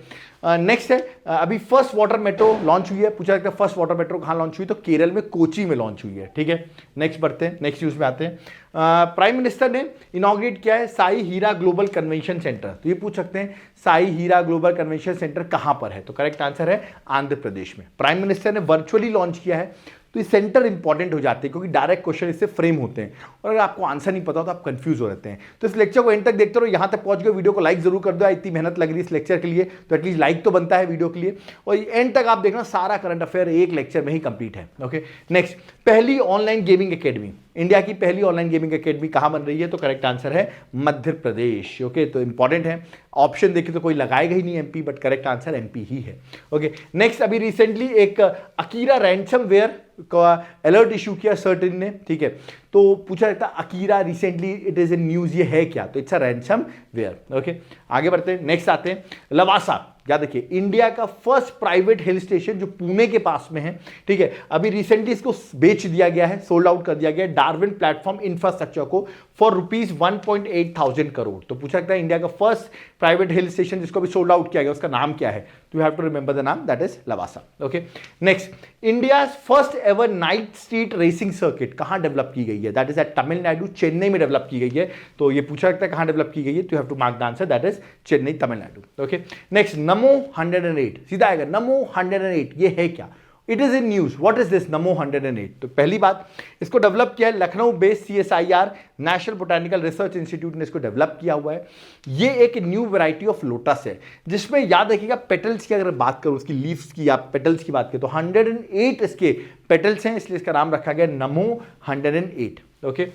नेक्स्ट है अभी फर्स्ट वाटर मेट्रो लॉन्च हुई है। पूछा जाता है फर्स्ट वाटर मेट्रो कहां लॉन्च हुई, तो केरल में कोची में लॉन्च हुई है। ठीक है, नेक्स्ट बढ़ते हैं, नेक्स्ट न्यूज में आते हैं। प्राइम मिनिस्टर ने इनॉग्रेट किया है साई हीरा ग्लोबल कन्वेंशन सेंटर। तो ये पूछ सकते हैं साई हीरा ग्लोबल कन्वेंशन सेंटर कहां पर है, तो करेक्ट आंसर है आंध्र प्रदेश में। प्राइम मिनिस्टर ने वर्चुअली लॉन्च किया है। तो ये सेंटर इंपॉर्टेंट हो जाते हैं क्योंकि डायरेक्ट क्वेश्चन इससे फ्रेम होते हैं, और अगर आपको आंसर नहीं पता हो तो आप कंफ्यूज हो रहते हैं। तो इस लेक्चर को एंड तक देखते रहो, यहां तक पहुंच गए, वीडियो को लाइक जरूर कर दो। इतनी मेहनत लग रही है इस लेक्चर के लिए, तो एटलीस्ट लाइक तो बनता है वीडियो के लिए। और एंड तक आप देखना, सारा करंट अफेयर एक लेक्चर में ही कंप्लीट है। ओके नेक्स्ट, पहली ऑनलाइन गेमिंग एकेडमी, इंडिया की पहली ऑनलाइन गेमिंग एकेडमी कहां बन रही है, तो करेक्ट आंसर है मध्य प्रदेश। ओके तो इंपॉर्टेंट है, ऑप्शन देखे तो कोई लगाएगा ही नहीं MP, but correct answer MP ही है। ओके नेक्स्ट, अभी रिसेंटली एक अकीरा रैंसमवेयर का अलर्ट इशू किया सर्टेन ने। ठीक है, तो पूछा जाता है Akira recently it is in news, ये है क्या? तो it's a ransomware. Okay, आगे बढ़ते हैं, नेक्स्ट आते हैं लवासा। याद रखिए इंडिया का फर्स्ट प्राइवेट हिल स्टेशन जो पुणे के पास में है, ठीक है, अभी रिसेंटली इसको बेच दिया गया है, सोल्ड आउट कर दिया गया है डार्विन प्लेटफॉर्म इंफ्रास्ट्रक्चर को फॉर रुपीज 1.8 करोड़। तो पूछा सकता है इंडिया का फर्स्ट प्राइवेट हिल स्टेशन जिसको अभी सोल्ड आउट किया गया उसका नाम क्या है? तो you have to remember the नाम, that is Lavasa. Okay, next, India first ever night street racing circuit कहां डेवलप की गई है? That is at Tamil Nadu, Chennai में डेवलप की गई है। तो ये पूछा सकता है कहां डेवलप की गई है, तो you have to mark the answer, that is Chennai, Tamil Nadu. Okay, next, Namo 108, सीधा आएगा नमो 108, ये है क्या? It is in news, what is this Namo 108? तो पहली बात, इसको डेवलप किया है Lucknow based CSIR national botanical research institute ने इसको डेवलप किया हुआ है। ये एक न्यू वैरायटी ऑफ लोटस है जिसमें याद रखिएगा पेटल्स की अगर बात करूं, उसकी लीव्स की या पेटल्स की बात करें तो 108 इसके पेटल्स हैं, इसलिए इसका नाम रखा गया नमो 108। Okay,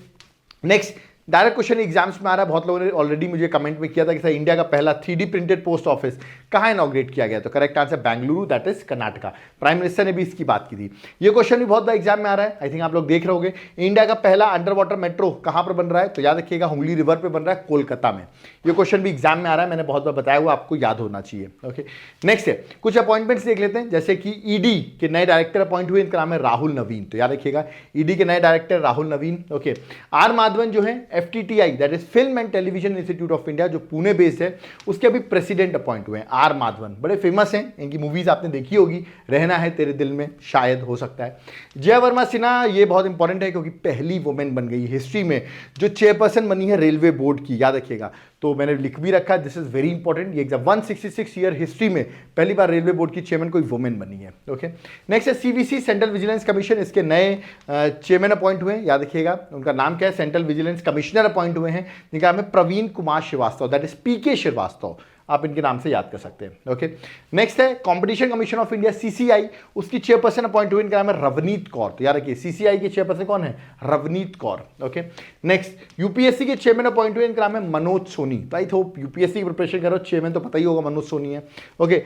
next, direct question exams में आ रहा है, बहुत लोगों ने ऑलरेडी मुझे कमेंट में किया था कि सर इंडिया का पहला 3D प्रिंटेड पोस्ट ऑफिस कहाँ इनॉग्रेट किया गया? तो correct answer Bengaluru, that is Karnataka. Prime minister ने भी इसकी बात की थी। ये क्वेश्चन भी बहुत बार एग्जाम में आ रहा है, आई थिंक आप लोग देख रहे होंगे। इंडिया का पहला अंडर वाटर मेट्रो कहाँ पर बन रहा है? तो याद रखिएगा हुगली रिवर पे बन रहा है, कोलकाता में। ये क्वेश्चन भी एग्जाम में आ रहा है, मैंने बहुत बार बताया हुआ, आपको याद होना चाहिए। ओके, नेक्स्ट है कुछ अपॉइंटमेंट्स देख लेते हैं, जैसे कि ईडी के नए डायरेक्टर अपॉइंट हुए, इनका नाम है राहुल नवीन। तो याद रखिएगा ईडी के नए director Rahul Naveen. Okay, R Madhavan जो है FTTI that is film and television institute of India जो पुणे बेस्ड है, उसके अभी प्रेसिडेंट अपॉइंट हुए हैं आर माधवन। बड़े फेमस हैं, इनकी मूवीज आपने देखी होगी, रहना है तेरे दिल में, शायद हो सकता है। जया वर्मा सिन्हा, ये बहुत इंपॉर्टेंट है क्योंकि पहली वुमेन बन गई हिस्ट्री में जो चेयरपर्सन बनी है रेलवे बोर्ड की, याद रखिएगा। तो मैंने लिख भी रखा है, दिस इज वेरी इंपॉर्टेंट। ये एग्जाम 166 ईयर हिस्ट्री में पहली बार रेलवे बोर्ड की चेयरमैन कोई वुमेन बनी है। ओके, नेक्स्ट है CVC सेंट्रल विजिलेंस कमीशन, इसके नए चेयरमैन अपॉइंट हुए हैं, याद रखिएगा उनका नाम क्या है, सेंट्रल विजिलेंस कमिश्नर अपॉइंट हुए हैं, जिनका नाम है Praveen Kumar Srivastava, that is PK Srivastava, आप इनके नाम से याद कर सकते हैं। ओके, नेक्स्ट है competition commission of India CCI, उसकी चेयरपर्सन अपॉइंट हुई, इनका नाम है रवनीत कौर। तो याद रखिए CCI के चेयरपर्सन कौन है? Ravneet Kaur. Okay, next UPSC के चेयरमैन अपॉइंट हुए, इनका नाम है मनोज सोनी। तो आई होप UPSC की प्रिपरेशन करो, चेयरमैन तो पता ही होगा मनोज सोनी है। ओके,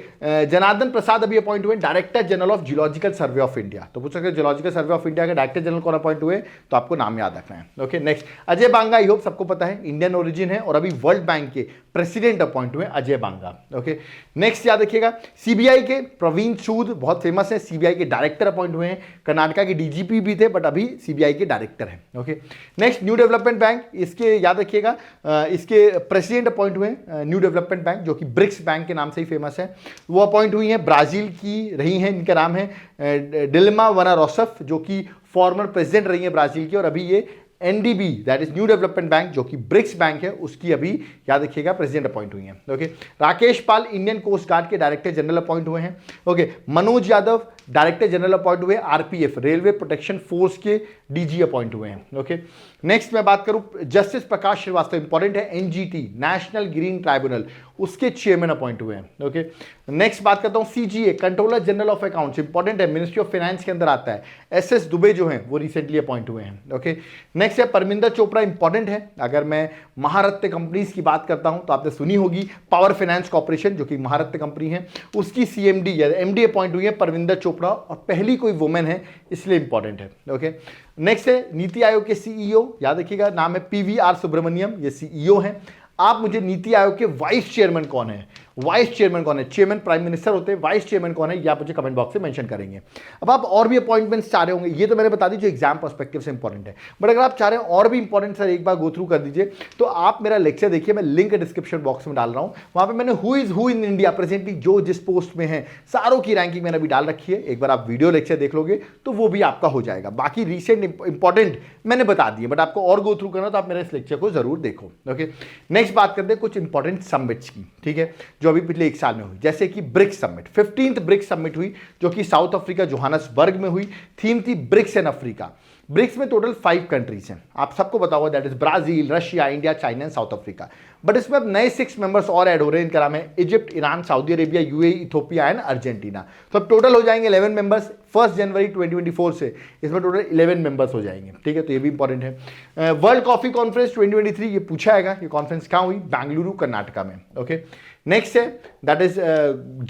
जनार्दन प्रसाद अभी अपॉइंट हुए director general of geological survey of India. तो पूछ सकते जियोलॉजिकल सर्वे ऑफ इंडिया के डायरेक्टर जनरल कौन अपॉइंट हुए, तो आपको नाम याद रखना है। Okay, next Ajay Banga, I hope सबको पता है, इंडियन ओरिजिन है और अभी वर्ल्ड बैंक के प्रेसिडेंट अपॉइंट हुए अजय बांगा। ओके, नेक्स्ट याद रखिएगा CBI के प्रवीण सूद, बहुत फेमस है, CBI के डायरेक्टर अपॉइंट हुए हैं, कर्नाटका के DGP भी थे बट अभी CBI के डायरेक्टर हैं। Okay, next new development bank, इसके याद रखिएगा इसके प्रेसिडेंट अपॉइंट हुए न्यू डेवलपमेंट बैंक जो कि ब्रिक्स बैंक के नाम से ही फेमस है, वो अपॉइंट हुई है, ब्राजील की रही हैं, इनका नाम है डिल्मा वना रोसफ जो कि फॉर्मर प्रेसिडेंट रही है ब्राजील की, और अभी ये NDB that is new development bank जो कि ब्रिक्स बैंक है, उसकी अभी याद रखिएगा प्रेसिडेंट अपॉइंट हुई है। Okay, Rakesh Pal Indian coast guard के डायरेक्टर जनरल अपॉइंट हुए हैं। Okay, Manoj Yadav director general appoint हुए, RPF रेलवे प्रोटेक्शन फोर्स के DG अपॉइंट हुए हैं। ओके, नेक्स्ट मैं बात करूं जस्टिस प्रकाश श्रीवास्तव, इंपॉर्टेंट है, NGT नेशनल ग्रीन ट्राइब्यूनल, उसके चेयरमैन अपॉइंट हुए हैं। ओके, नेक्स्ट बात करता हूं CGA controller general of accounts, important है, मिनिस्ट्री ऑफ फाइनेंस के अंदर आता है, SS दुबे जो हैं वो रिसेंटली अपॉइंट हुए हैं। ओके, नेक्स्ट है परमिंदर चोपड़ा, इंपॉर्टेंट है, अगर मैं महारत्न कंपनीज की बात करता हूं तो आपने सुनी होगी पावर फाइनेंस कॉर्पोरेशन जो कि महारत्न कंपनी है, उसकी CMD या MD अपॉइंट हुई है परमिंदर चोपड़ा, और पहली कोई वुमेन है, इसलिए इंपॉर्टेंट है। ओके, नेक्स्ट है नीति आयोग के CEO, याद रखिएगा नाम है PVR सुब्रमण्यम, ये CEO हैं। आप मुझे नीति आयोग के वाइस चेयरमैन कौन है, वाइस चेयरमैन कौन है, चेयरमैन प्राइम मिनिस्टर होते हैं, वाइस चेयरमैन कौन है ये आप मुझे कमेंट बॉक्स में मेंशन करेंगे। अब आप और भी अपॉइंटमेंट्स चाह रहे होंगे, ये तो मैंने बता दी जो एग्जाम पर्सपेक्टिव से इंपॉर्टेंट है, बट अगर आप चाह रहे हैं और भी इंपॉर्टेंट सर एक बार गो थ्रू कर दीजिए, तो आप मेरा लेक्चर देखिए, मैं लिंक डिस्क्रिप्शन बॉक्स में डाल रहा हूं, वहां पे मैंने who is who in India presently जो जिस पोस्ट में है सारों की रैंकिंग मैंने अभी डाल रखी है, एक बार आप वीडियो लेक्चर देख लोगे तो वो भी आपका हो जाएगा। बाकी रिसेंट इंपॉर्टेंट मैंने बता दिए, बट आपको और गो थ्रू करना तो आप मेरे इस लेक्चर को जरूर देखो। ओके, नेक्स्ट बात करते हैं कुछ इंपॉर्टेंट समिट्स की, ठीक है, जो अभी पिछले एक साल में हुई, जैसे कि BRICS summit, 15th BRICS summit हुई जो कि साउथ अफ्रीका जोहानसबर्ग में हुई, थीम थी ब्रिक्स एंड अफ्रीका। ब्रिक्स में टोटल 5 कंट्रीज हैं, आप सबको पता होगा, that is Brazil, Russia, India, China and south Africa, but इसमें अब नए 6 मेंबर्स और ऐड हो रहे हैं, इनका नाम है Egypt, Iran, Saudi Arabia, UAE, Ethiopia and Argentina. तो अब टोटल हो जाएंगे 11 मेंबर्स, 1 जनवरी 2024 से इसमें टोटल 11 मेंबर्स हो जाएंगे, ठीक है, तो ये भी इंपॉर्टेंट है। वर्ल्ड कॉफी कॉन्फ्रेंस 2023 ये पूछा आएगा, ये कॉन्फ्रेंस कहाँ हुई, बेंगलुरु कर्नाटका में। ओके, नेक्स्ट है that is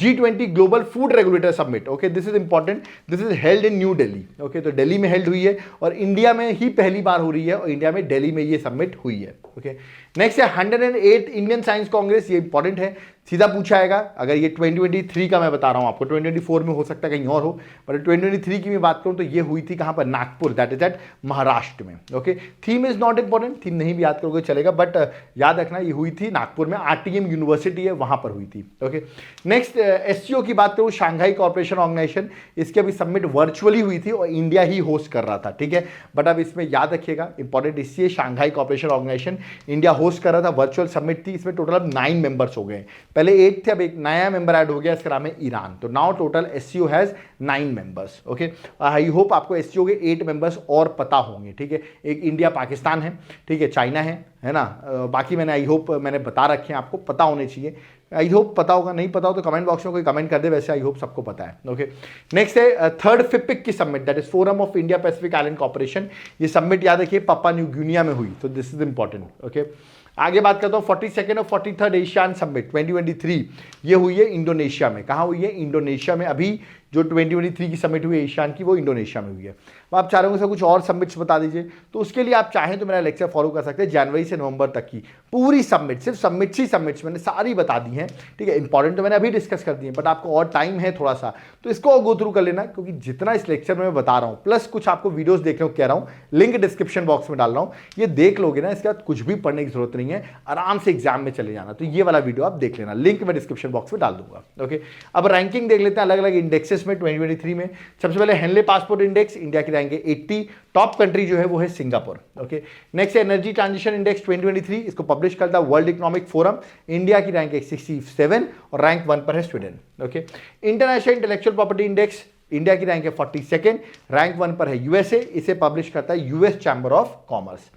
G20 global food regulator summit. Okay, this is important, this is held in new Delhi. Okay, तो दिल्ली में हेल्ड हुई है और इंडिया में ही पहली बार हो रही है, और इंडिया में दिल्ली में ये समिट हुई है। ओके, नेक्स्ट है 108 इंडियन साइंस कांग्रेस, ये इंपॉर्टेंट है, सीधा पूछा आएगा। अगर ये 2023 का मैं बता रहा हूं आपको, 2024 में हो सकता है कहीं और हो, पर 2023 की मैं बात करूं तो ये हुई थी कहां पर, Nagpur, that is at Maharashtra में। Okay, theme is not important, theme नहीं भी याद करोगे चलेगा, बट याद रखना ये हुई थी नागपुर में, RTM यूनिवर्सिटी है वहां पर हुई थी। ओके, नेक्स्ट SCO की बात करूं, शांघाई कॉर्पोरेशन ऑर्गेनाइजेशन, इसकी अभी सबमिट वर्चुअली हुई थी और इंडिया ही होस्ट कर रहा था, ठीक है, बट अब इसमें याद रखिएगा इंपॉर्टेंट इसलिए, Shanghai corporation organisation India host कर रहा था, वर्चुअल सबमिट थी, इसमें टोटल अब 9 मेंबर्स हो गए, पहले 8 थे, अब एक नया मेंबर ऐड हो गया, इसका नाम है ईरान। तो now total SCO has 9 members. Okay, I hope आपको SCO के 8 मेंबर्स और पता होंगे, ठीक है, एक इंडिया पाकिस्तान है, ठीक है, चाइना है ना, बाकी मैंने आई होप मैंने बता रखे हैं, आपको पता होने चाहिए, आई होप पता होगा, नहीं पता हो तो कमेंट बॉक्स में कोई कमेंट कर दे, वैसे आई होप सबको पता है। ओके, नेक्स्ट है थर्ड FIPIC की summit, that is forum of India Pacific island corporation, ये समिट याद रखिए पापुआ न्यू गिनिया में हुई, तो दिस इज इंपॉर्टेंट। ओके, आगे बात करता हूँ 42nd और 43rd एशियान समिट 2023, ये हुई है इंडोनेशिया में। कहाँ हुई है, इंडोनेशिया में। अभी जो 2023 की समिट हुई एशियान की, वो इंडोनेशिया में हुई है। अब आप चाह रहे होंगे सर कुछ और समिट्स बता दीजिए, तो उसके लिए आप चाहें तो मेरा लेक्चर फॉलो कर सकते हैं, जनवरी से नवंबर तक की पूरी समिट, सिर्फ समिट्स ही समिट्स मैंने सारी बता दी हैं, ठीक है, इंपॉर्टेंट तो मैंने अभी डिस्कस कर दी है, बट आपको और टाइम है थोड़ा सा, तो इसको गो थ्रू कर लेना, क्योंकि जितना इस लेक्चर में मैं बता रहा हूँ, प्लस कुछ आपको वीडियोस देखने को कह रहा हूँ, लिंक डिस्क्रिप्शन बॉक्स में डाल रहा हूँ, ये देख लोगे ना, इसके बाद कुछ भी पढ़ने की जरूरत नहीं है, आराम से एग्जाम में चले जाना। तो ये वाला वीडियो आप देख लेना, लिंक मैं डिस्क्रिप्शन बॉक्स में डाल दूंगा। ओके, अब रैंकिंग देख लेते हैं अलग अलग इंडेक्सेस में 2023 में। सबसे पहले हेनले पासपोर्ट इंडेक्स, इंडिया की रैंक है 80, टॉप कंट्री जो है वो है Singapore. Okay, next energy transition index 2023, इसको पब्लिश करता है वर्ल्ड इकोनॉमिक फोरम, इंडिया की रैंक है 67 और रैंक 1 पर है Sweden. Okay, international intellectual property index, India की रैंक है 42, रैंक 1 पर है USA, इसे पब्लिश करता है US chamber of commerce.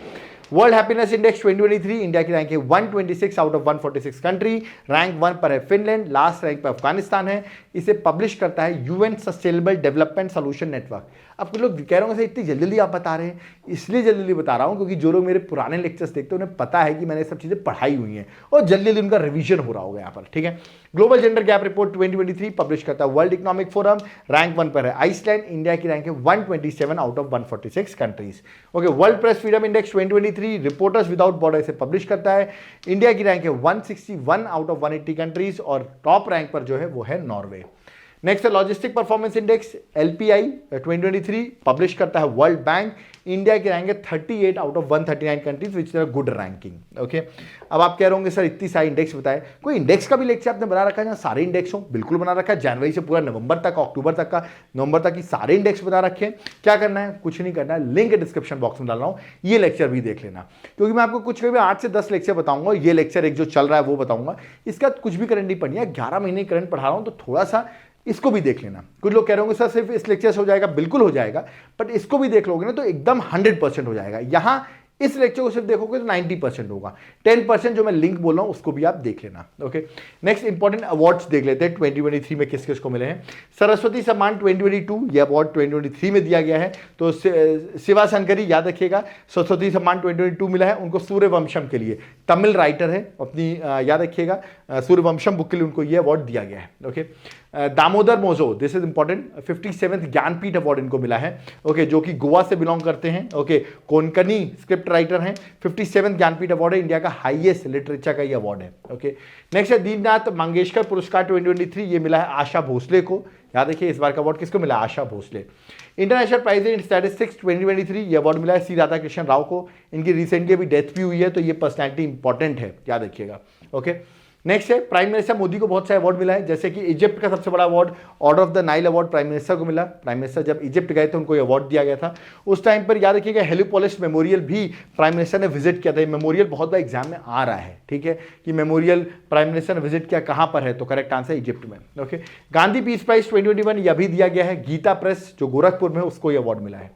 World happiness index 2023, India की रैंक है 126 आउट ऑफ 146 कंट्री, रैंक 1 पर है फिनलैंड, लास्ट रैंक पर अफगानिस्तान है, इसे पब्लिश करता है UN sustainable development solution network. अब कुछ लोग कह रहे होंगे इतनी जल्दी जल्दी आप बता रहे हैं, इसलिए जल्दी जल्दी बता रहा हूं क्योंकि जो लोग मेरे पुराने लेक्चर्स देखते हैं उन्हें पता है कि मैंने सब चीजें पढ़ाई हुई हैं और जल्दी जल्दी उनका रिवीजन हो रहा होगा यहाँ पर, ठीक है। Global gender gap report 2023 publish करता है वर्ल्ड इकोनॉमिक फोरम, रैंक 1 पर है आइसलैंड, इंडिया की रैंक है 127 out of 146 countries. Okay, world press freedom index 2023 reporters without border से पब्लिश करता है, इंडिया की रैंक है 161 आउट ऑफ 180 कंट्रीज और टॉप रैंक पर जो है वो है नॉर्वे। नेक्स्ट है logistic performance index LPI 2023 publish करता है वर्ल्ड बैंक, इंडिया की रैंक है 38 out of 139 countries which is good ranking. Okay, अब आप कह रहे होंगे सर इतनी सारी इंडेक्स बताए, कोई इंडेक्स का भी लेक्चर आपने बना रखा है जहाँ सारे इंडेक्स हो? बिल्कुल बना रखा है, जनवरी से पूरा नवंबर तक, अक्टूबर तक का, नवंबर तक की सारे इंडेक्स बता रखे हैं। क्या करना है? कुछ नहीं करना है, लिंक डिस्क्रिप्शन बॉक्स में डाल रहा हूँ, ये लेक्चर भी देख लेना, क्योंकि मैं आपको कुछ करीब 8 से 10 लेक्चर बताऊंगा, ये लेक्चर एक जो चल रहा है वो बताऊंगा, इसका कुछ भी करंट नहीं पढ़नी है, 11 महीने करंट पढ़ा रहा हूँ, तो थोड़ा सा इसको भी देख लेना। कुछ लोग कह रहे होंगे सर सिर्फ इस लेक्चर से हो जाएगा, बिल्कुल हो जाएगा, बट इसको भी देख लोगे ना तो एकदम 100% हो जाएगा। यहां इस लेक्चर को सिर्फ देखोगे तो 90% होगा, 10% जो मैं लिंक बोल रहा हूं उसको भी आप देख लेना। ओके, नेक्स्ट इंपॉर्टेंट अवार्ड्स देख लेते हैं 2023 में किस किस को मिले हैं। सरस्वती सम्मान 2022, ये अवार्ड 2023 में दिया गया है, तो शिवा शंकरी याद रखिएगा, सरस्वती सम्मान 2022 मिला है उनको सूर्यवंशम के लिए, तमिल राइटर है अपनी, याद रखिएगा सूर्यवंशम बुक के लिए उनको ये अवार्ड दिया गया है। Okay, Damodar mojo, this is important, 57th Jnanpith award इनको मिला है। ओके, जो कि गोवा से बिलोंग करते हैं। ओके, कोंकणी स्क्रिप्ट राइटर हैं, 57th ज्ञानपीठ अवार्ड है, इंडिया का हाईएस्ट लिटरेचर का ये अवार्ड है। ओके, नेक्स्ट है दीननाथ मंगेशकर पुरस्कार 2023, ये मिला है आशा भोसले को। याद रखिए इस बार का अवार्ड किसको मिला? Asha Bhosle. International prize in statistics 2023, ये अवार्ड मिला है सी राधाकृष्णन राव को, इनकी रिसेंटली अभी डेथ भी हुई है, तो ये पर्सनैलिटी इंपॉर्टेंट है, याद रखिएगा। ओके, नेक्स्ट है प्राइम मिनिस्टर मोदी को बहुत सारे अवार्ड मिला है, जैसे कि इजिप्ट का सबसे बड़ा award order of the Nile award prime minister को मिला। प्राइम मिनिस्टर जब इजिप्ट गए थे उनको ये अवार्ड दिया गया था। उस टाइम पर याद रखिएगा हेलियोपोलिस मेमोरियल भी प्राइम मिनिस्टर ने विजिट किया था। मेमोरियल बहुत बार एग्जाम में आ रहा है, ठीक है, कि मेमोरियल प्राइम मिनिस्टर ने विजिट किया कहाँ पर है, तो करेक्ट आंसर इजिप्ट में। ओके, गांधी पीस प्राइज 2021 ये अभी दिया गया है, गीता प्रेस जो गोरखपुर में उसको ये अवार्ड मिला है।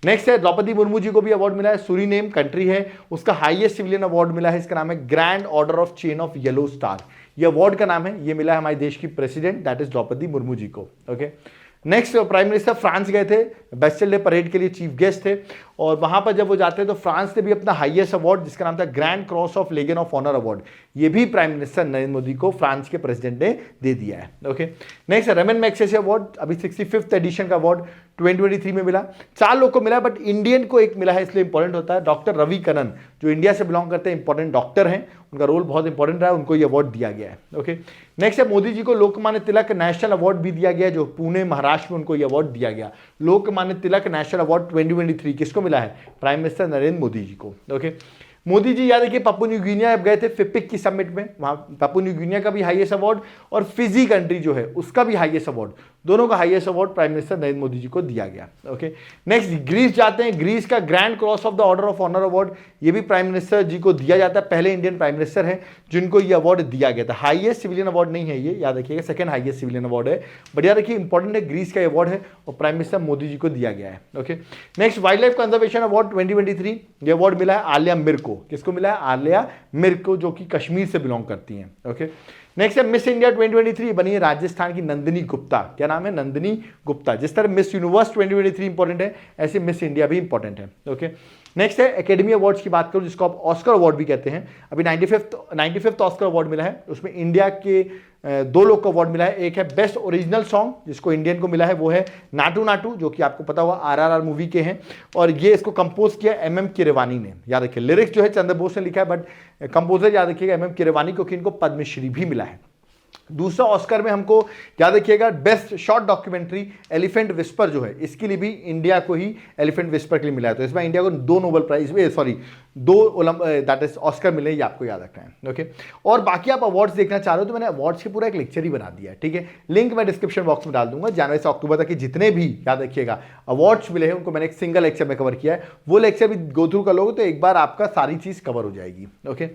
नेक्स्ट है द्रौपदी मुर्मू जी को भी अवार्ड मिला है, सूरीनेम कंट्री है, उसका हाईएस्ट सिविलियन अवार्ड मिला है, इसका नाम है grand order of chain of yellow star, ये अवार्ड का नाम है, ये मिला है हमारे देश की president that is Draupadi Murmu ji को। Okay, next prime minister France गए थे, बेस्टिल डे परेड के लिए चीफ गेस्ट थे, और वहां पर जब वो जाते हैं तो फ्रांस ने भी अपना हाईएस्ट अवार्ड जिसका नाम था grand cross of legion of honour award, ये भी प्राइम मिनिस्टर नरेंद्र मोदी को फ्रांस के प्रेसिडेंट ने दे दिया है। Okay, next Raman Magsaysay award, अभी 65th एडिशन का अवार्ड 2023 में मिला। 4 लोग को मिला, बट इंडियन को एक मिला है, इसलिए इंपॉर्टेंट होता है। डॉक्टर रवि कनन जो इंडिया से बिलोंग करते हैं, इंपॉर्टेंट डॉक्टर हैं, उनका रोल बहुत इंपॉर्टेंट रहा है, उनको ये अवार्ड दिया गया है। ओके, नेक्स्ट है मोदी जी को लोकमान्य तिलक नेशनल अवार्ड भी दिया गया, जो पुणे महाराष्ट्र में उनको ये अवार्ड दिया गया। लोकमान्य तिलक नेशनल अवार्ड 2023 किसको मिला है? प्राइम मिनिस्टर नरेंद्र मोदी जी को। ओके, मोदी जी याद रखिए पापुआ न्यू गिनिया गए थे फिपिक की समिट में, वहां पापुआ न्यू गिनिया का भी हाईएस्ट अवार्ड और फिजी कंट्री जो है उसका भी हाईएस्ट अवार्ड, दोनों का highest award prime minister Narendra Modi ji को दिया गया। ओके, नेक्स्ट ग्रीस जाते हैं, ग्रीस का grand cross of the order of honour award ये भी प्राइम मिनिस्टर जी को दिया जाता है, पहले इंडियन प्राइम मिनिस्टर है जिनको ये अवार्ड दिया गया था। हाईएस्ट सिविलियन अवार्ड नहीं है ये, याद रखिएगा, सेकंड हाईएस्ट सिविलियन अवार्ड है, बट याद रखिए इंपॉर्टेंट है, ग्रीस का अवार्ड है और प्राइम मिनिस्टर मोदी जी को दिया गया है। Okay, next wild life conservation award 2023 ये अवार्ड मिला है आलिया मिर को। किसको मिला है? आलिया मिर को, जो कि कश्मीर से बिलोंग करती हैं। ओके, नेक्स्ट है मिस इंडिया 2023 बनी है राजस्थान की नंदिनी गुप्ता। क्या नाम है? नंदिनी गुप्ता। जिस तरह मिस यूनिवर्स 2023 इंपॉर्टेंट है, ऐसे मिस इंडिया भी इंपॉर्टेंट है। ओके, नेक्स्ट है एकेडमी अवार्ड्स की बात करूं, जिसको आप ऑस्कर अवार्ड भी कहते हैं। अभी 95th ऑस्कर अवार्ड मिला है, उसमें इंडिया के 2 लोग को अवार्ड मिला है। एक है बेस्ट ओरिजिनल सॉन्ग जिसको इंडियन को मिला है, वो है नाटू नाटू, जो कि आपको पता हुआ RRR मूवी के हैं, और ये इसको कंपोज किया MM किरवानी ने। याद रखिए लिरिक्स जो है चंद्र बोस ने लिखा है, बट कंपोजर याद रखिएगा MM किरवानी, क्योंकि इनको पद्मश्री भी मिला है। दूसरा ऑस्कर में हमको याद रखिएगा best short documentary elephant whisper जो है, इसके लिए भी इंडिया को ही एलिफेंट विस्पर के लिए मिला है। तो इसमें इंडिया को 2 Nobel prize, 2 that is Oscar मिले, ये आपको याद रखना है। ओके, और बाकी आप अवार्ड्स देखना चाह रहे हो तो मैंने अवार्ड्स के पूरा एक लेक्चर ही बना दिया है, ठीक है, लिंक मैं डिस्क्रिप्शन बॉक्स में डाल दूंगा। जनवरी से अक्टूबर तक के जितने भी याद रखिएगा अवार्ड्स मिले हैं उनको मैंने एक सिंगल लेक्चर में कवर किया है, वो लेक्चर भी गो थ्रू कर लोगे तो एक बार आपका सारी चीज कवर हो जाएगी। ओके,